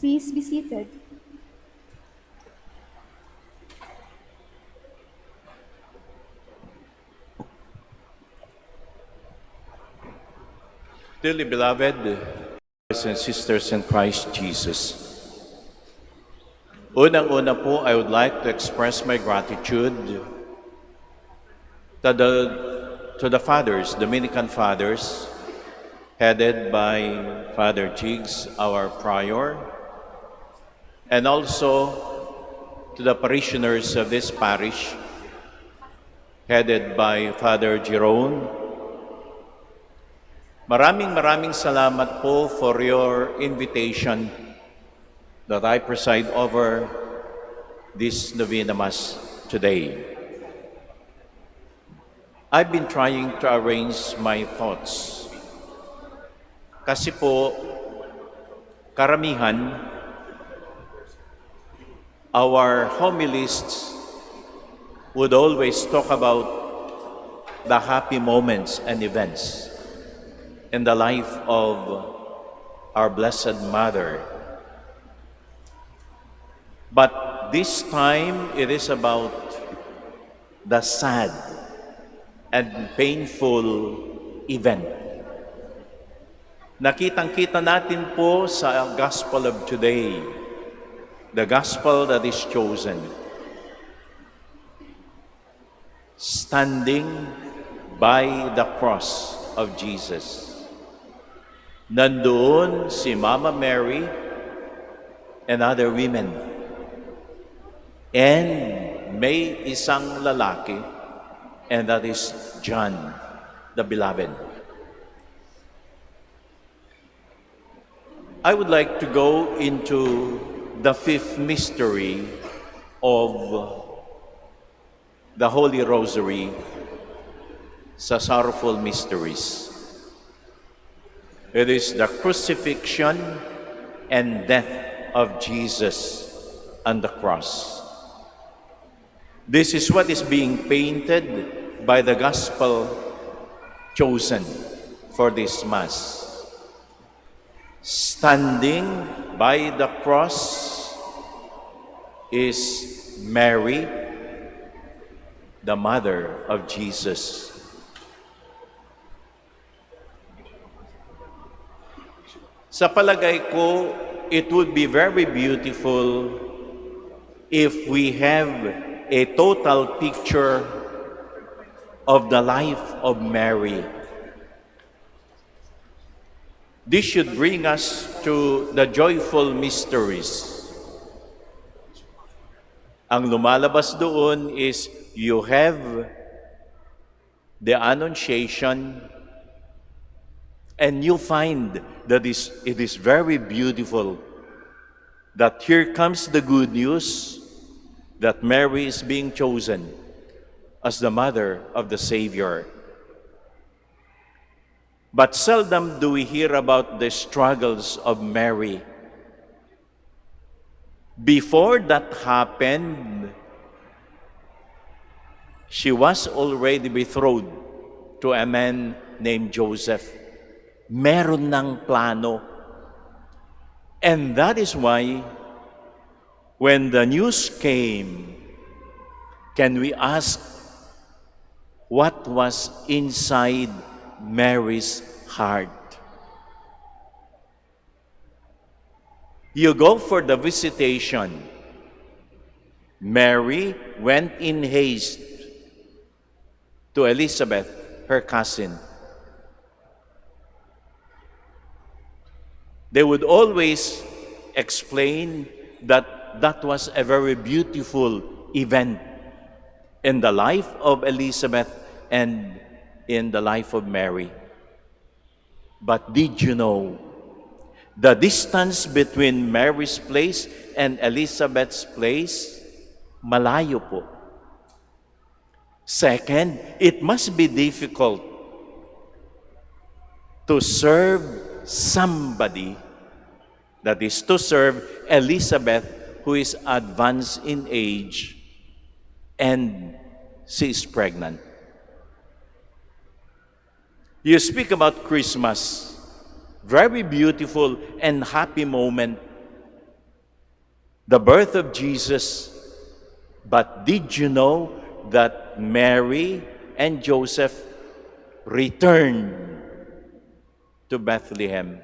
Please be seated. Dearly beloved brothers and sisters in Christ Jesus, unang-una po, I would like to express my gratitude to the fathers, Dominican fathers, headed by Father Jigs, our prior, and also to the parishioners of this parish, headed by Father Jerome. Maraming salamat po for your invitation that I preside over this Novena Mass today. I've been trying to arrange my thoughts. Kasi po, karamihan, our homilists would always talk about the happy moments and events in the life of our Blessed Mother. But this time, it is about the sad and painful event. Nakitang-kita natin po sa Gospel of today, the Gospel that is chosen. Standing by the cross of Jesus. Nandoon si Mama Mary and other women. And may isang lalaki, and that is John, the beloved. I would like to go into the fifth mystery of the Holy Rosary sa Sorrowful Mysteries. It is the crucifixion and death of Jesus on the cross. This is what is being painted by the Gospel chosen for this Mass. Standing by the cross is Mary, the mother of Jesus. Sa palagay ko, it would be very beautiful if we have a total picture of the life of Mary. This should bring us to the joyful mysteries. Ang lumalabas doon is you have the Annunciation, and you find that it is very beautiful that here comes the good news that Mary is being chosen as the mother of the Savior. But seldom do we hear about the struggles of Mary. Before that happened, she was already betrothed to a man named Joseph. Meron ng plano. And that is why, when the news came, can we ask what was inside Mary's heart? You go for the visitation. Mary went in haste to Elizabeth, her cousin. They would always explain that that was a very beautiful event in the life of Elizabeth and in the life of Mary. But did you know the distance between Mary's place and Elizabeth's place? Malayo po. Second, it must be difficult to serve somebody, that is, to serve Elizabeth, who is advanced in age and she is pregnant. You speak about Christmas, very beautiful and happy moment, the birth of Jesus. But did you know that Mary and Joseph returned to Bethlehem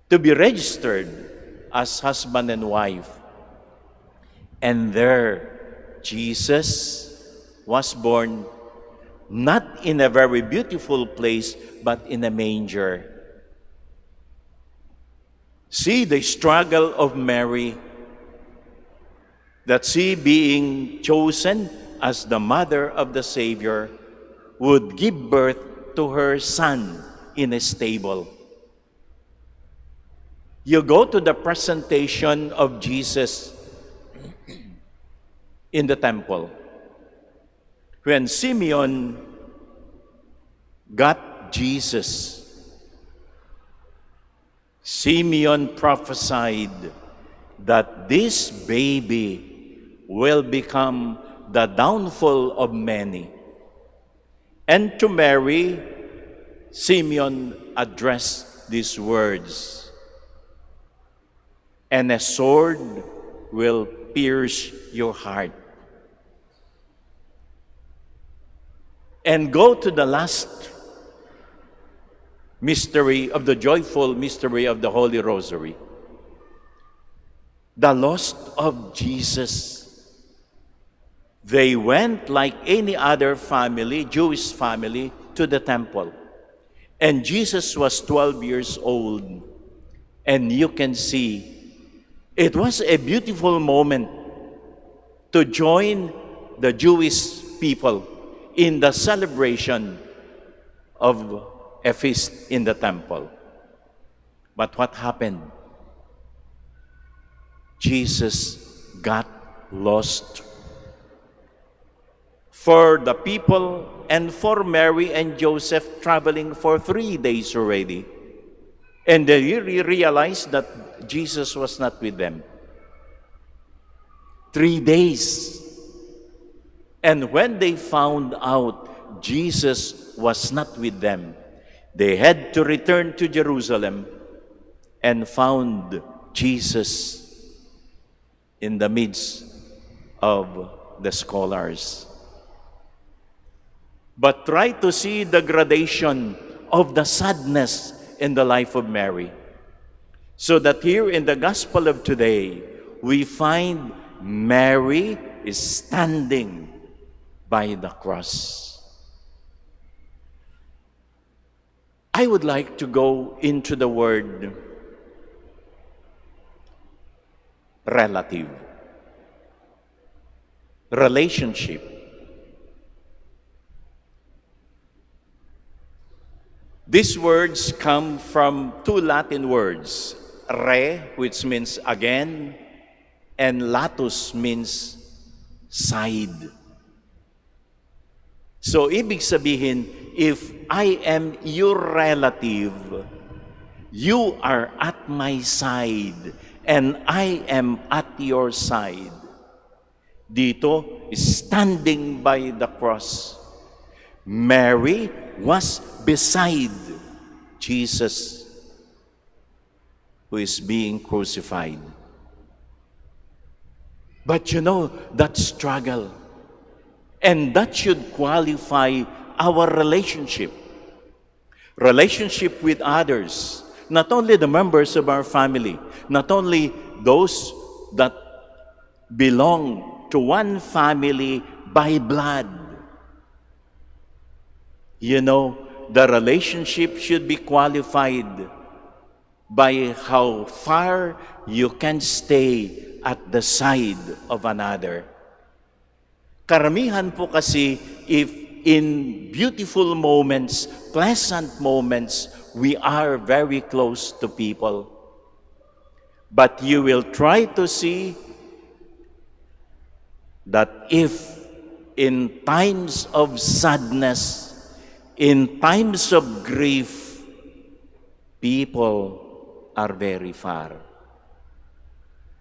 to be registered as husband and wife? And there, Jesus was born, not in a very beautiful place, but in a manger. See the struggle of Mary, that she, being chosen as the mother of the Savior, would give birth to her son in a stable. You go to the presentation of Jesus in the temple. When Simeon got Jesus, Simeon prophesied that this baby will become the downfall of many. And to Mary, Simeon addressed these words, "And a sword will pierce your heart." And go to the last mystery of the joyful mystery of the Holy Rosary, the loss of Jesus. They went like any other family, Jewish family, to the temple. And Jesus was 12 years old. And you can see, it was a beautiful moment to join the Jewish people in the celebration of a feast in the temple. But what happened? Jesus got lost. For the people and for Mary and Joseph, traveling for 3 days already. And they really realized that Jesus was not with them. 3 days. And when they found out Jesus was not with them, they had to return to Jerusalem and found Jesus in the midst of the scholars. But try to see the gradation of the sadness in the life of Mary. So that here in the Gospel of today, we find Mary is standing by the cross. I would like to go into the word relative, relationship. These words come from 2 Latin words, re, which means again, and latus means side. So, ibig sabihin, if I am your relative, you are at my side, and I am at your side. Dito, standing by the cross, Mary was beside Jesus who is being crucified. But you know, that struggle, and that should qualify our relationship with others, not only the members of our family, not only those that belong to one family by blood. You know, the relationship should be qualified by how far you can stay at the side of another. Karamihan po kasi, if in beautiful moments, pleasant moments, we are very close to people. But you will try to see that if in times of sadness, in times of grief, people are very far.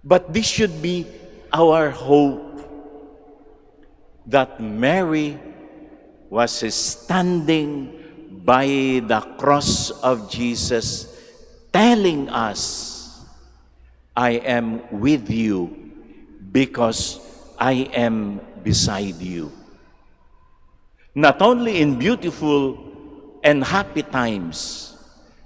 But this should be our hope, that Mary was standing by the cross of Jesus, telling us, I am with you because I am beside you. Not only in beautiful and happy times,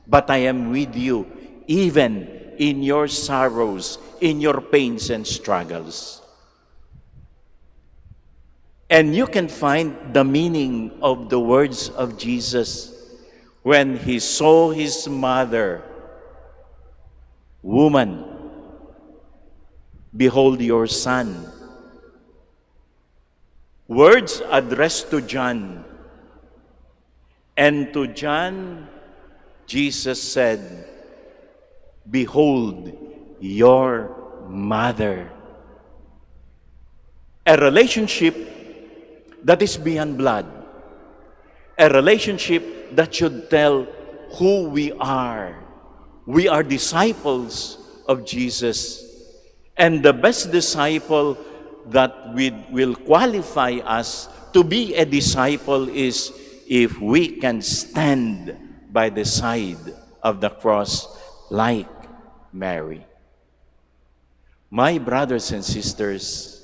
but I am with you even in your sorrows, in your pains and struggles. And you can find the meaning of the words of Jesus when he saw his mother. Woman, behold your son. Words addressed to John. And to John, Jesus said, behold your mother. A relationship that is beyond blood. A relationship that should tell who we are. We are disciples of Jesus. And the best disciple that will qualify us to be a disciple is if we can stand by the side of the cross like Mary. My brothers and sisters,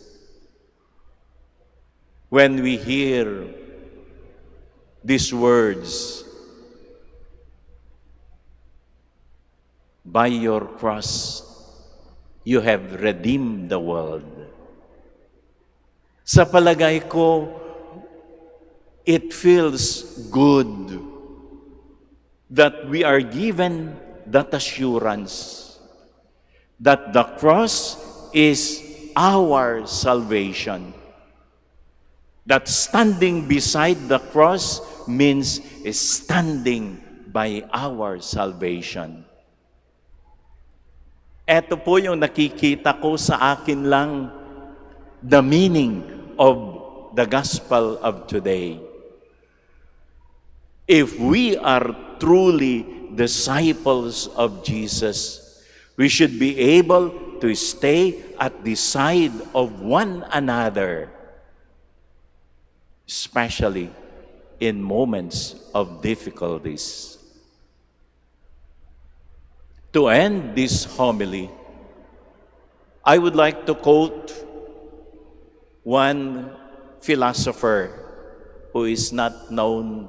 when we hear these words, by your cross, you have redeemed the world. Sa palagay ko, it feels good that we are given that assurance that the cross is our salvation. That standing beside the cross means standing by our salvation. Ito po yung nakikita ko sa akin lang, the meaning of the gospel of today. If we are truly disciples of Jesus, we should be able to stay at the side of one another, especially in moments of difficulties. To end this homily, I would like to quote one philosopher who is not known,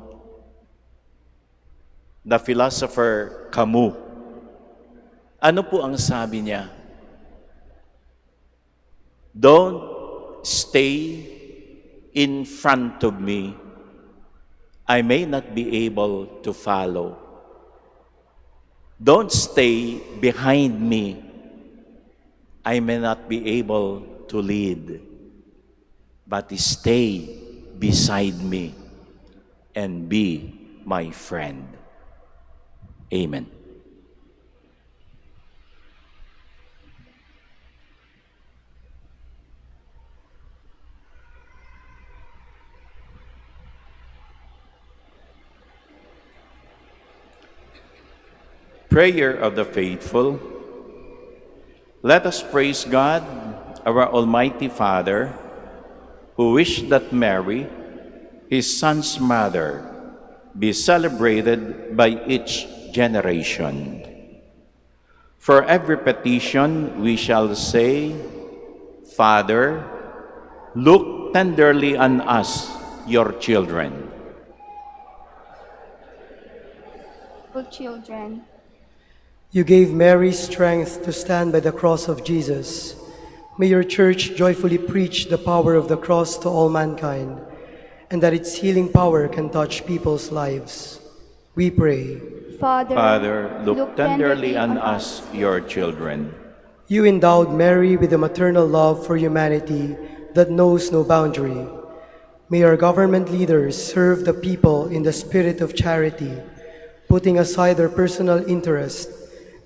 the philosopher Camus. Ano po ang sabi niya? Don't stay in front of me. I may not be able to follow. Don't stay behind me. I may not be able to lead. But stay beside me and be my friend. Amen. Prayer of the Faithful. Let us praise God, our Almighty Father, who wished that Mary, his Son's mother, be celebrated by each generation. For every petition we shall say, Father, look tenderly on us, your children. O children, You gave Mary strength to stand by the cross of Jesus. May your church joyfully preach the power of the cross to all mankind, and that its healing power can touch people's lives. We pray. Father, look tenderly on us, your children. You endowed Mary with a maternal love for humanity that knows no boundary. May our government leaders serve the people in the spirit of charity, putting aside their personal interest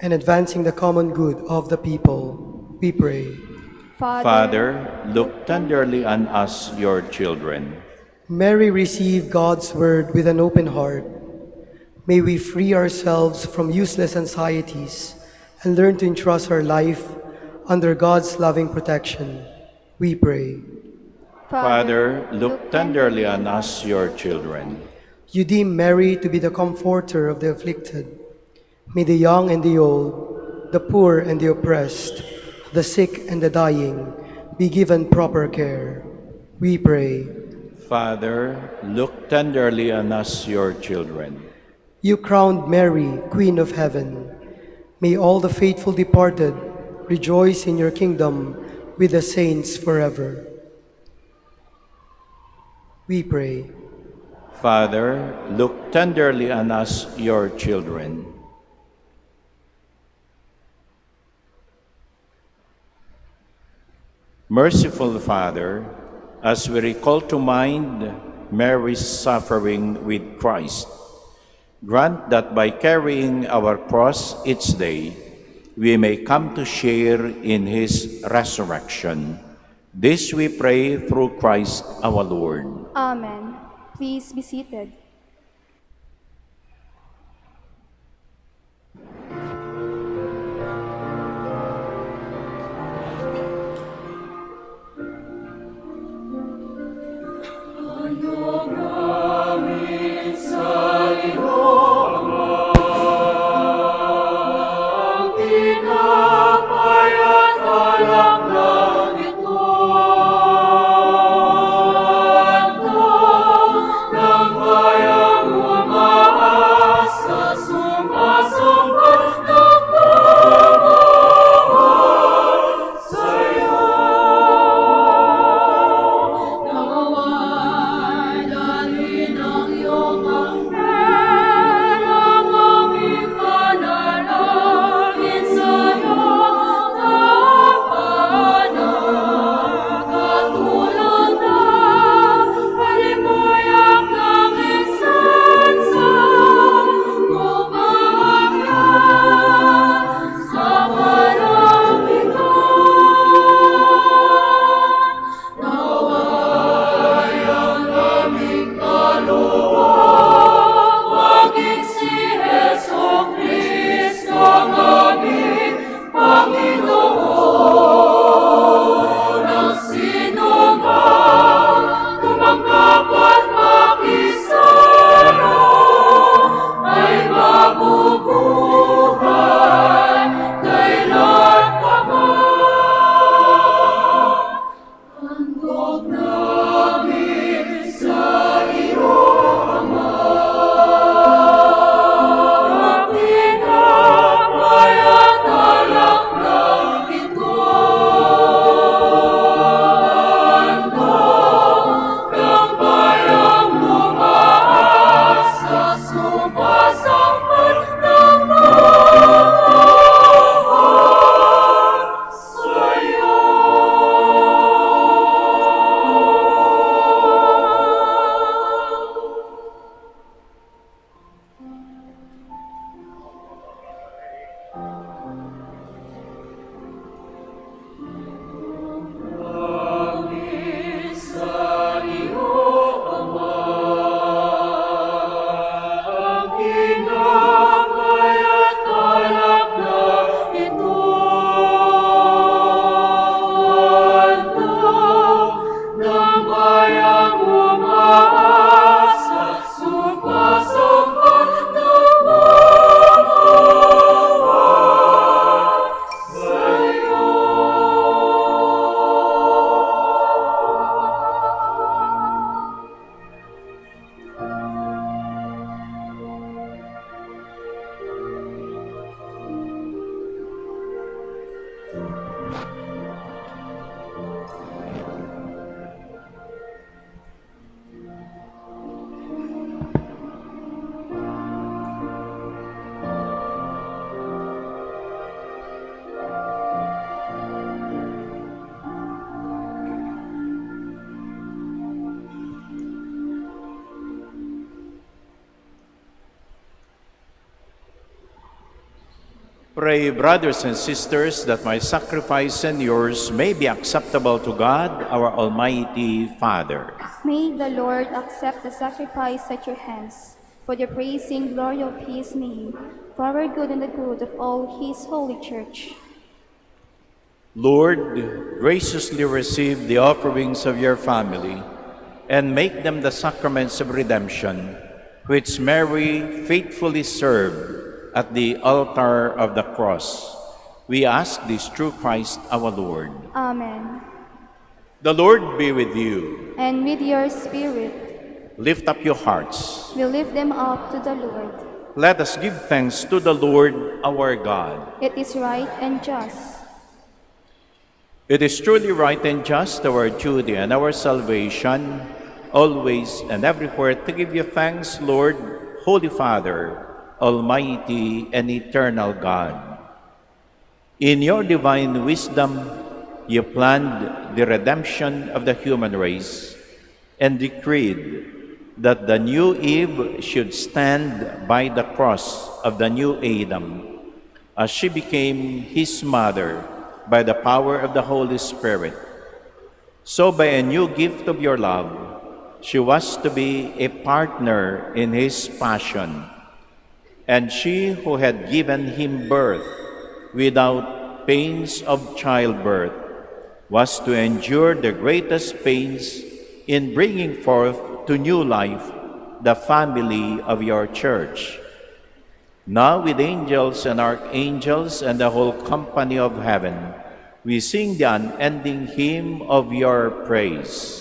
and advancing the common good of the people. We pray. Father, look tenderly on us, your children. Mary received God's word with an open heart. May we free ourselves from useless anxieties and learn to entrust our life under God's loving protection. We pray. Father, look tenderly on us, your children. You deem Mary to be the comforter of the afflicted. May the young and the old, the poor and the oppressed, the sick and the dying be given proper care. We pray. Father, look tenderly on us, your children. You crowned Mary, Queen of Heaven. May all the faithful departed rejoice in your kingdom with the saints forever. We pray. Father, look tenderly on us, your children. Merciful Father, as we recall to mind Mary's suffering with Christ, grant that by carrying our cross each day, we may come to share in his resurrection. This we pray through Christ our Lord. Amen. Please be seated. Ng Pray, brothers and sisters, that my sacrifice and yours may be acceptable to God, our Almighty Father. May the Lord accept the sacrifice at your hands for the praise and glory of his name, for our good and the good of all his holy church. Lord, graciously receive the offerings of your family and make them the sacraments of redemption, which Mary faithfully served at the altar of the cross. We ask this through Christ our Lord. Amen. The Lord be with you. And with your spirit, Lift up your hearts. we lift them up to the Lord. Let us give thanks to the Lord our God. It is right and just. It is truly right and just, our duty and our salvation, always and everywhere to give you thanks, Lord, Holy Father, Almighty and eternal God. In your divine wisdom, you planned the redemption of the human race and decreed that the new Eve should stand by the cross of the new Adam, as she became his mother by the power of the Holy Spirit. So by a new gift of your love, she was to be a partner in his passion, and she who had given him birth without pains of childbirth was to endure the greatest pains in bringing forth to new life the family of your church. Now with angels and archangels and the whole company of heaven, we sing the unending hymn of your praise.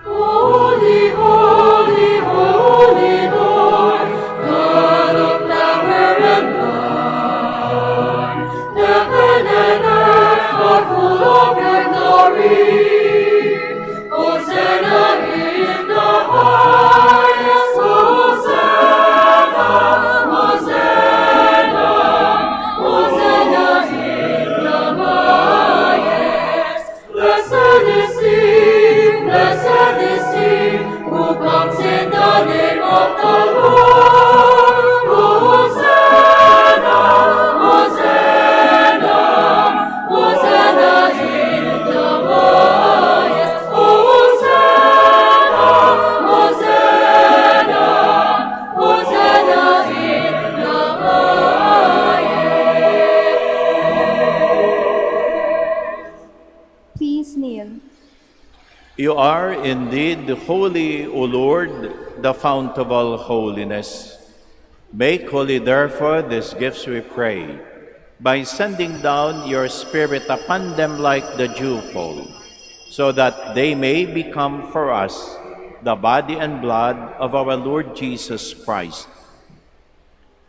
Holy, holy, holy Lord, God of power and might, heaven and earth are full of your glory. Hosanna in the highest, Hosanna, Hosanna, Hosanna in the highest. Blessed is he who comes in the name of the Lord. Hosanna, Hosanna, Hosanna in the highest. Hosanna, Hosanna, Hosanna in the highest. Please kneel. You are indeed holy, O Lord, the fount of all holiness. Make holy, therefore, these gifts, we pray, by sending down your Spirit upon them like the dewfall, so that they may become for us the body and blood of our Lord Jesus Christ.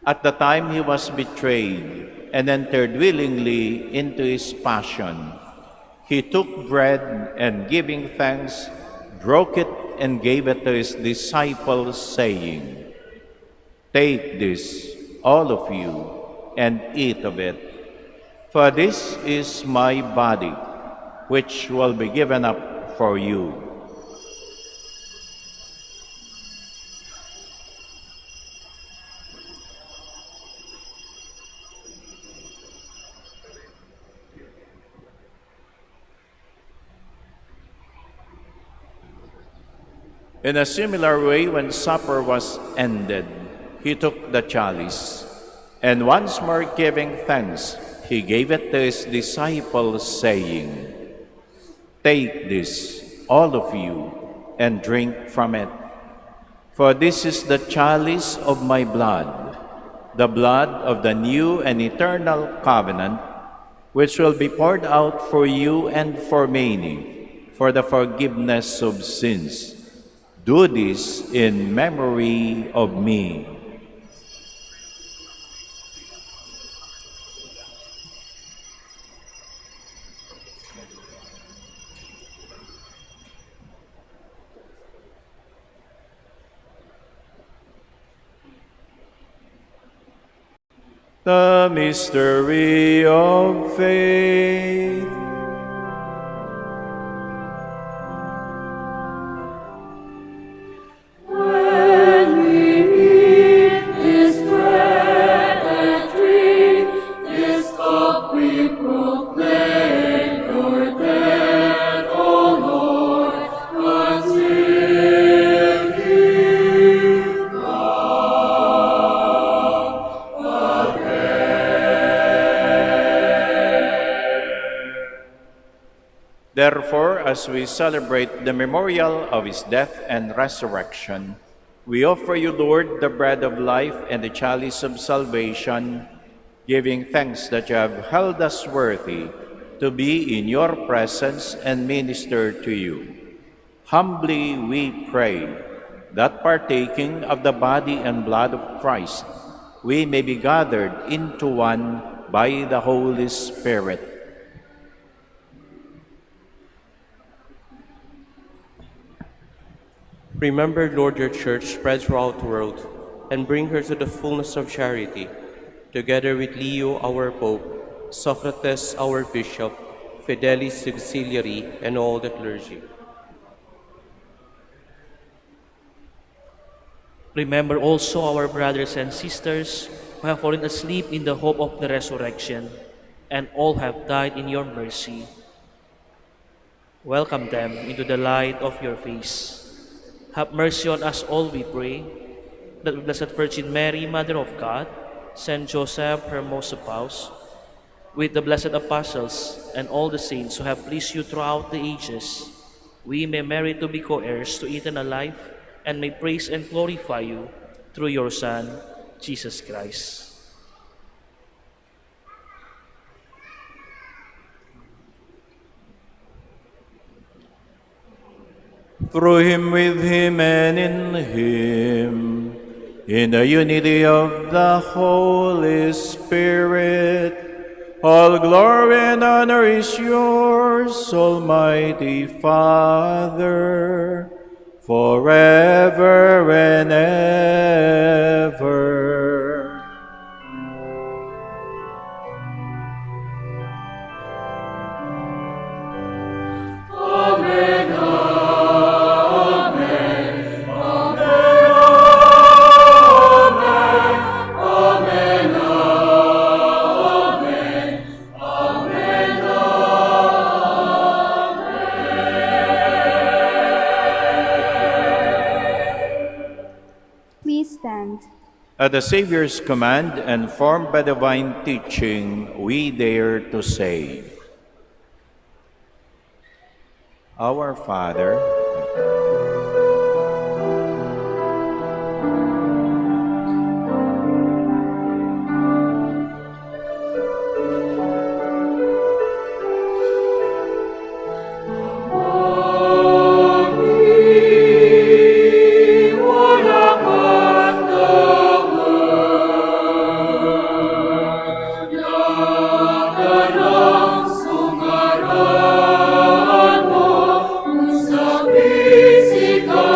At the time he was betrayed and entered willingly into his passion, he took bread and, giving thanks, broke it and gave it to his disciples, saying, "Take this, all of you, and eat of it, for this is my body, which will be given up for you." In a similar way, when supper was ended, he took the chalice, and once more giving thanks, he gave it to his disciples, saying, "Take this, all of you, and drink from it. For this is the chalice of my blood, the blood of the new and eternal covenant, which will be poured out for you and for many, for the forgiveness of sins. Do this in memory of me." The mystery of faith. When we eat this bread and drink this cup, we proclaim your death, O Lord, until you come again. Therefore, as we celebrate the memorial of his death and resurrection, we offer you, Lord, the bread of life and the chalice of salvation, giving thanks that you have held us worthy to be in your presence and minister to you. Humbly we pray that partaking of the body and blood of Christ, we may be gathered into one by the Holy Spirit. Remember, Lord, your church spread throughout the world, and bring her to the fullness of charity, together with Leo, our Pope, Socrates, our Bishop, Fidelis Auxiliary, and all the clergy. Remember also our brothers and sisters who have fallen asleep in the hope of the resurrection, and all have died in your mercy. Welcome them into the light of your face. Have mercy on us all, we pray, that the Blessed Virgin Mary, Mother of God, Saint Joseph, her most spouse, with the blessed apostles and all the saints who have pleased you throughout the ages, we may merit to be co-heirs to eternal life and may praise and glorify you through your Son, Jesus Christ. Through him, with him, and in him, in the unity of the Holy Spirit, all glory and honor is yours, Almighty Father, forever and ever. Amen. At the Savior's command and formed by divine teaching, we dare to say, Our Father, Musica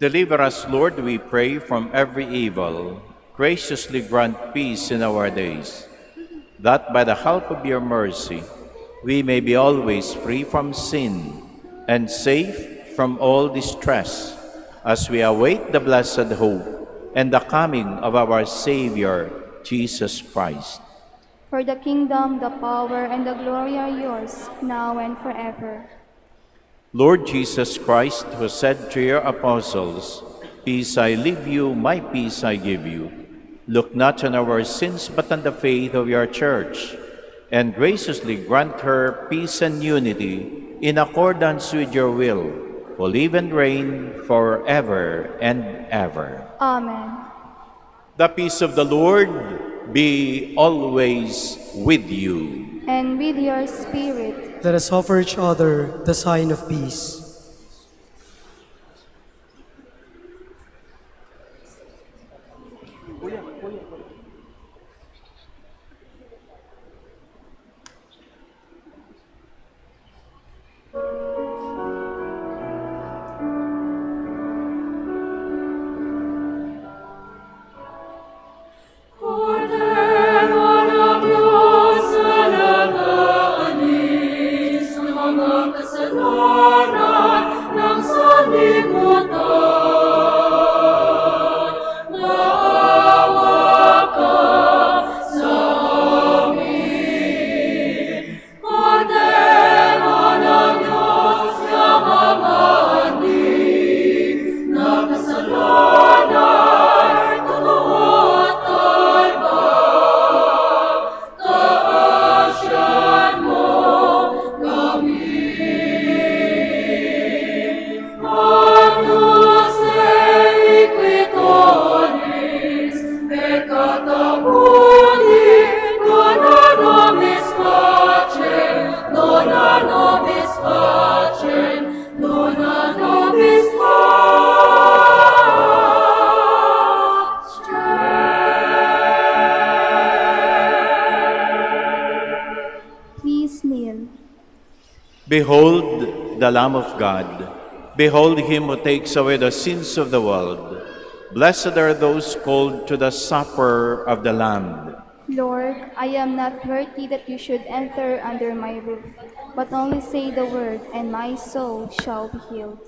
Deliver us, Lord, we pray, from every evil. Graciously grant peace in our days, that by the help of your mercy we may be always free from sin and safe from all distress, as we await the blessed hope and the coming of our Savior, Jesus Christ. For the kingdom, the power, and the glory are yours, now and forever. Lord Jesus Christ, who said to your apostles, "Peace I leave you, my peace I give you," look not on our sins, but on the faith of your church, and graciously grant her peace and unity in accordance with your will, who live and reign forever and ever. Amen. The peace of the Lord be always with you. And with your spirit. Let us offer each other the sign of peace. Behold the Lamb of God. Behold him who takes away the sins of the world. Blessed are those called to the supper of the Lamb. Lord, I am not worthy that you should enter under my roof, but only say the word, and my soul shall be healed.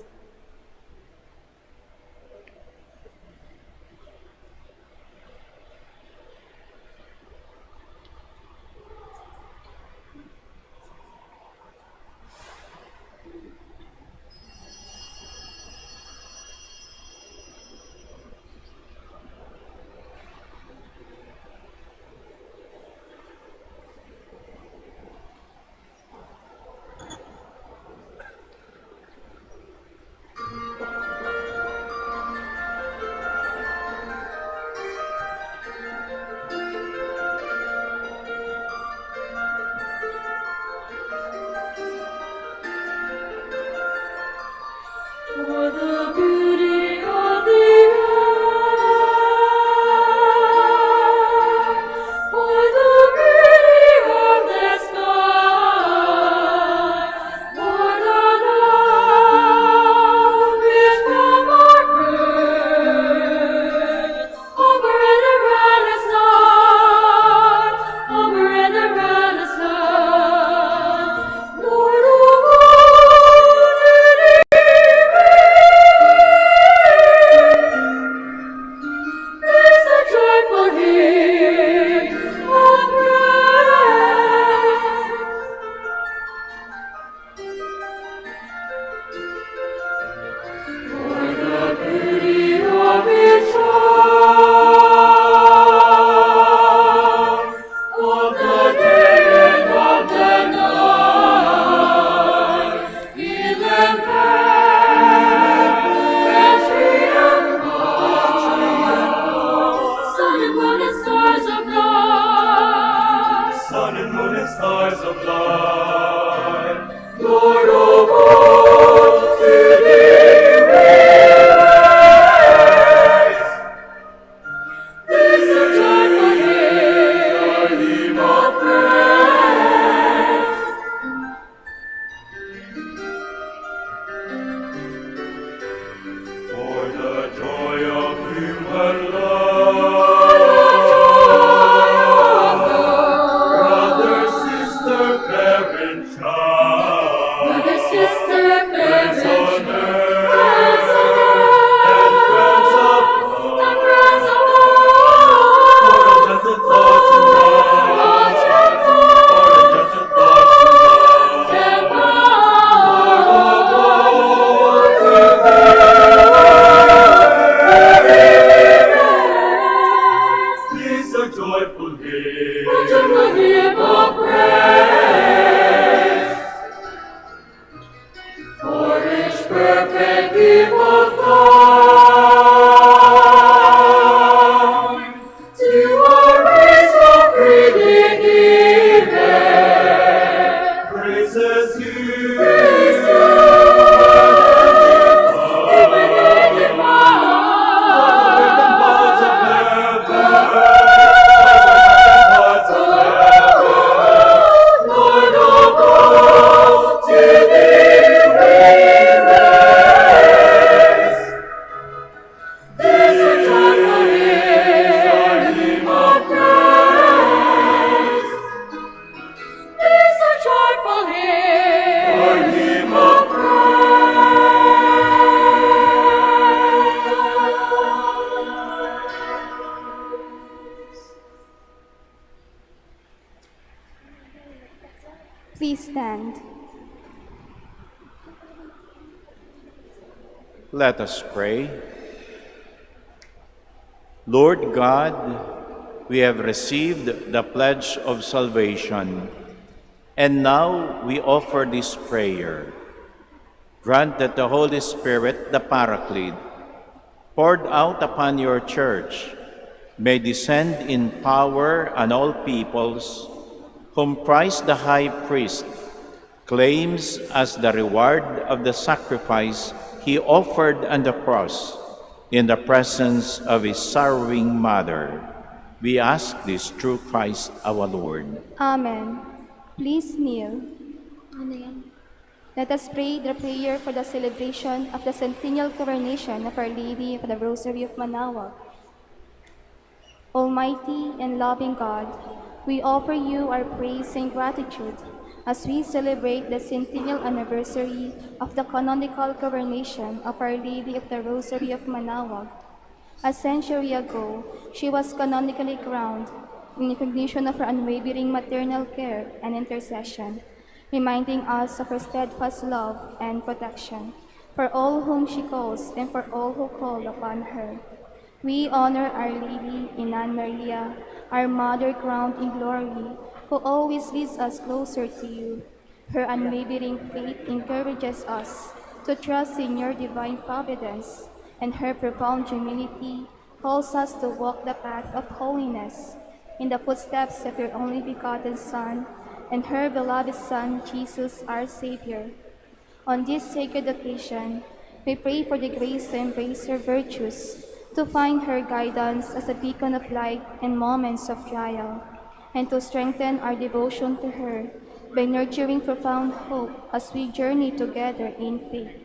For the parent child, brother, sister, parent, friends on earth, friends on and friends earth, above, and friends for above. gentle thoughts and love, for gentle thoughts and love, Stand by. please a joyful hymn. Joyful hymn of praise. For each perfect gift of God, to our race of freely given. Praises you, Praise you, heaven and divine. hearts of heaven, hearts of heaven, Lord of all, to thee we raise. This a joyful hymn of praise. This a joyful hymn of praise. Please stand. Let us pray. Lord God, we have received the pledge of salvation, and now we offer this prayer. Grant that the Holy Spirit, the Paraclete, poured out upon your Church, may descend in power on all peoples, whom Christ the High Priest claims as the reward of the sacrifice he offered on the cross in the presence of his sorrowing mother. We ask this through Christ our Lord. Amen. Please kneel. Let us pray the prayer for the celebration of the centennial coronation of Our Lady of the Rosary of Manaoag. Almighty and loving God, we offer you our praise and gratitude as we celebrate the centennial anniversary of the canonical coronation of Our Lady of the Rosary of Manaoag. A century ago, she was canonically crowned in recognition of her unwavering maternal care and intercession, reminding us of her steadfast love and protection for all whom she calls and for all who call upon her. We honor Our Lady Inan Maria, our Mother crowned in glory, who always leads us closer to you. Her unwavering faith encourages us to trust in your divine providence, and her profound humility calls us to walk the path of holiness in the footsteps of your only begotten Son and her beloved Son, Jesus, our Savior. On this sacred occasion, we pray for the grace to embrace her virtues, to find her guidance as a beacon of light in moments of trial, and to strengthen our devotion to her by nurturing profound hope as we journey together in faith.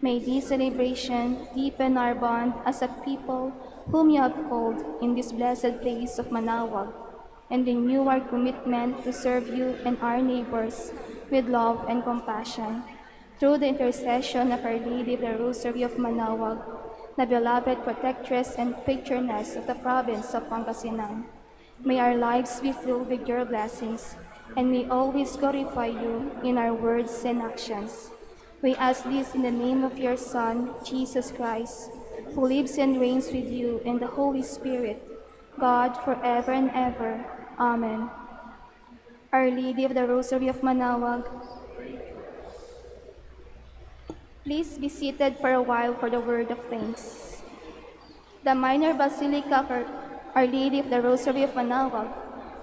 May this celebration deepen our bond as a people whom you have called in this blessed place of Manaoag, and renew our commitment to serve you and our neighbors with love and compassion. Through the intercession of Our Lady of the Rosary of Manaoag, the beloved protectress and patroness of the province of Pangasinan, may our lives be filled with your blessings, and may always glorify you in our words and actions. We ask this in the name of your Son, Jesus Christ, who lives and reigns with you in the Holy Spirit, God forever and ever. Amen. Our Lady of the Rosary of Manaoag, please be seated for a while for the word of thanks. The Minor Basilica of Our Lady of the Rosary of Manaoag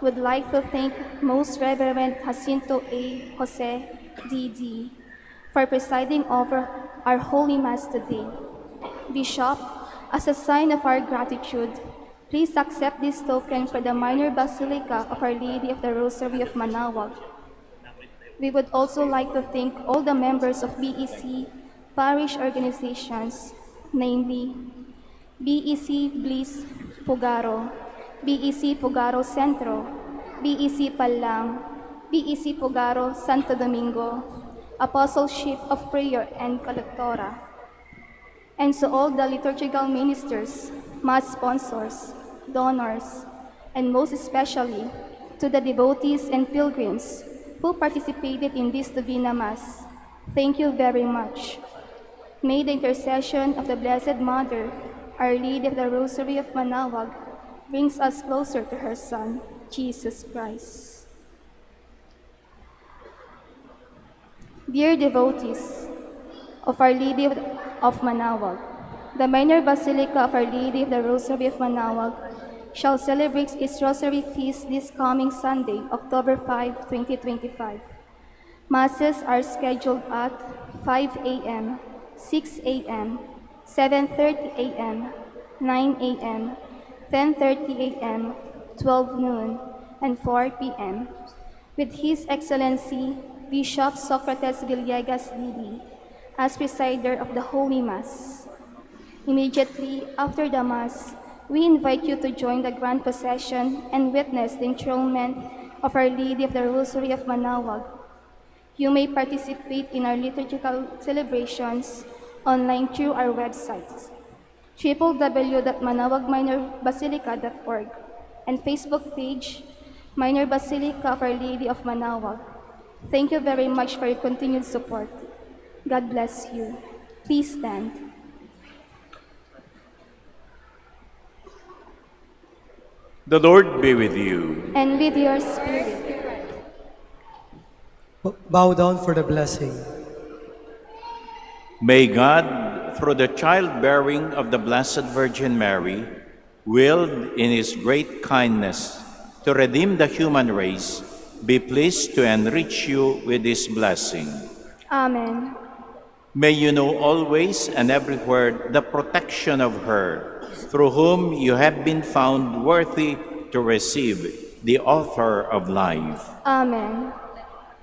would like to thank Most Reverend Jacinto A. Jose, D.D., for presiding over our Holy Mass today. Bishop, as a sign of our gratitude, please accept this token for the Minor Basilica of Our Lady of the Rosary of Manaoag. We would also like to thank all the members of BEC parish organizations, namely BEC Bliss Pugaro, BEC Pugaro Centro, BEC Palang, BEC Pugaro, Santo Domingo, Apostleship of Prayer and Collectora, and to all the liturgical ministers, mass sponsors, donors, and most especially to the devotees and pilgrims who participated in this Novena Mass. Thank you very much. May the intercession of the Blessed Mother, Our Lady of the Rosary of Manaoag, brings us closer to her Son, Jesus Christ. Dear devotees of Our Lady of Manaoag, the Minor Basilica of Our Lady of the Rosary of Manaoag shall celebrate its Rosary Feast this coming Sunday, October 5, 2025. Masses are scheduled at 5 a.m., 6 a.m., 7:30 a.m., 9 a.m., 10:30 a.m., 12 noon, and 4 p.m. with His Excellency Bishop Socrates Villegas Lili as presider of the Holy Mass. Immediately after the Mass, we invite you to join the Grand Procession and witness the enthronement of Our Lady of the Rosary of Manaoag. You may participate in our liturgical celebrations online through our websites, www.manaoagminorbasilica.org, and Facebook page, Minor Basilica of Our Lady of Manaoag. Thank you very much for your continued support. God bless you. Please stand. The Lord be with you. And with your spirit. Bow down for the blessing. May God, through the childbearing of the Blessed Virgin Mary, willed in His great kindness to redeem the human race, be pleased to enrich you with His blessing. Amen. May you know always and everywhere the protection of her, through whom you have been found worthy to receive the Author of life. Amen.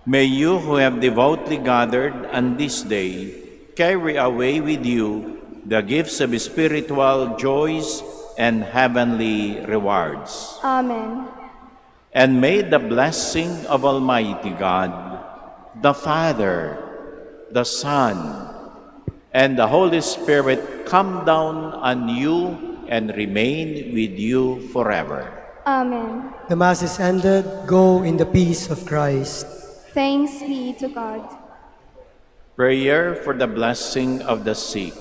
May you who have devoutly gathered on this day carry away with you the gifts of spiritual joys and heavenly rewards. Amen. And may the blessing of Almighty God, the Father, the Son, and the Holy Spirit come down on you and remain with you forever. Amen. The Mass is ended. Go in the peace of Christ. Thanks be to God. Prayer for the blessing of the sick.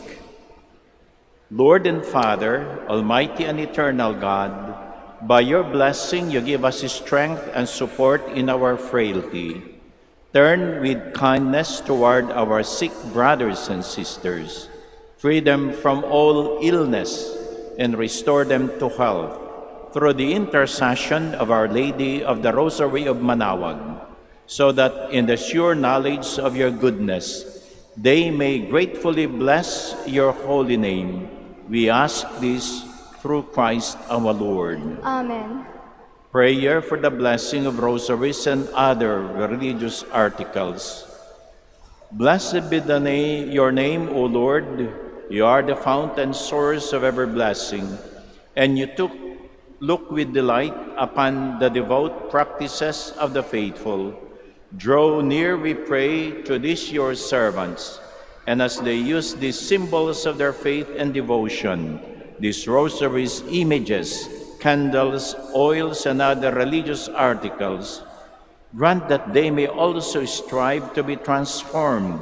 Lord and Father, Almighty and eternal God, by your blessing you give us strength and support in our frailty. Turn with kindness toward our sick brothers and sisters. Free them from all illness and restore them to health through the intercession of Our Lady of the Rosary of Manaoag, so that in the sure knowledge of your goodness, they may gratefully bless your holy name. We ask this through Christ our Lord. Amen. Prayer for the blessing of rosaries and other religious articles. Blessed be your name, O Lord. You are the fountain source of every blessing, and you look with delight upon the devout practices of the faithful. Draw near, we pray, to these your servants, and as they use these symbols of their faith and devotion, these rosaries, images, candles, oils, and other religious articles, grant that they may also strive to be transformed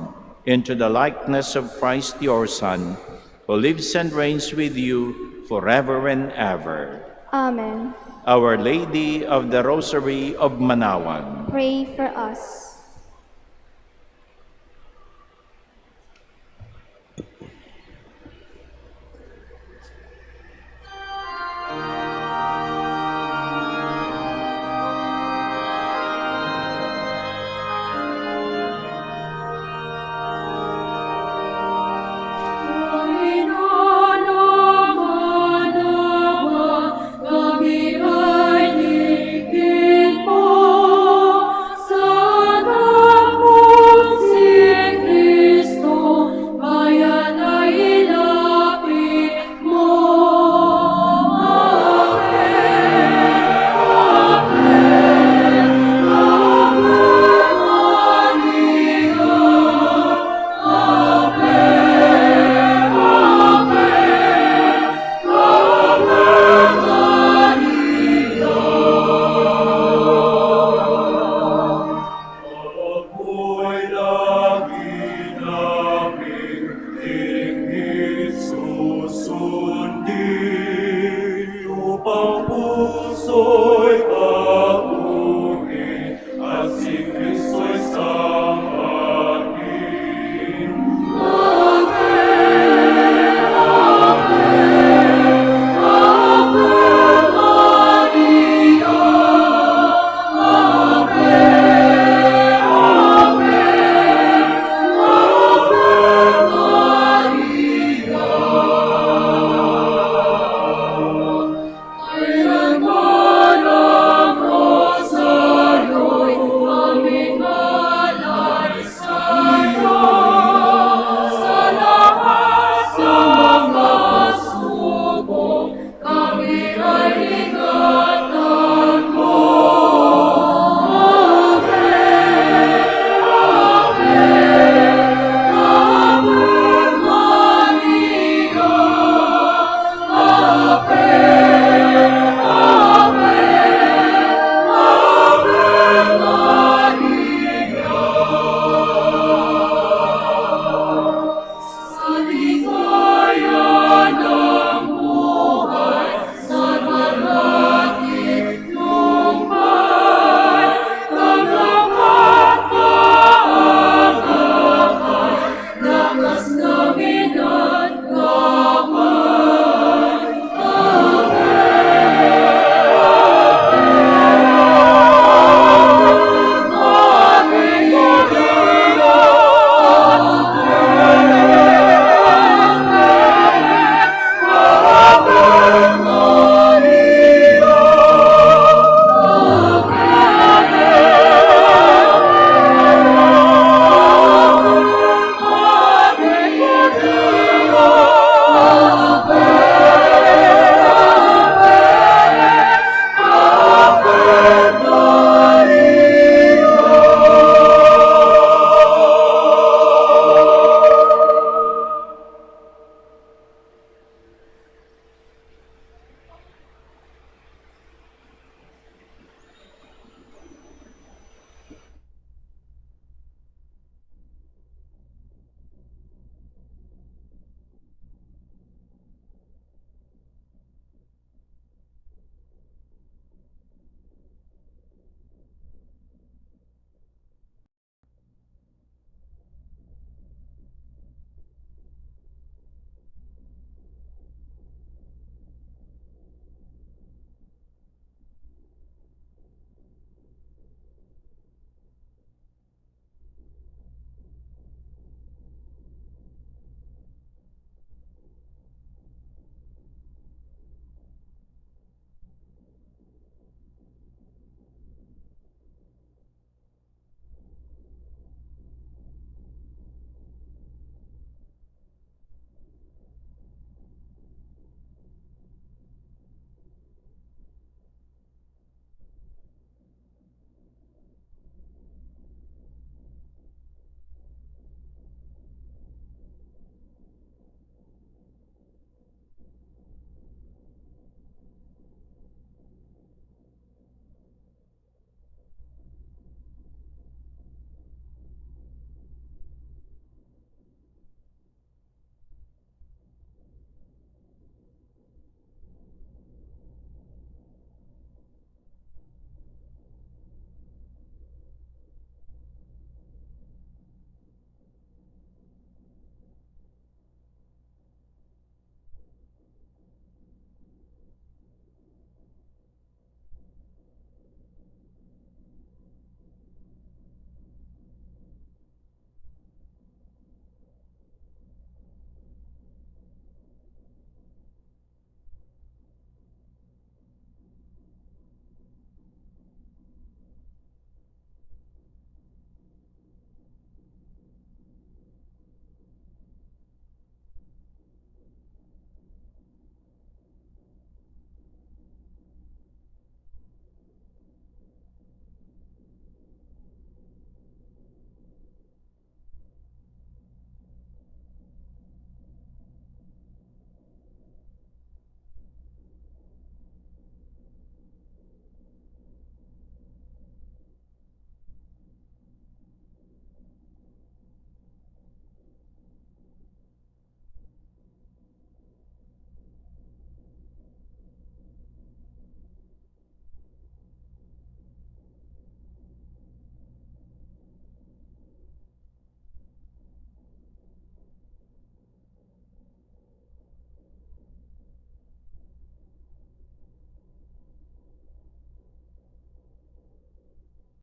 into the likeness of Christ your Son, who lives and reigns with you forever and ever. Amen. Our Lady of the Rosary of Manaoag, Pray for us.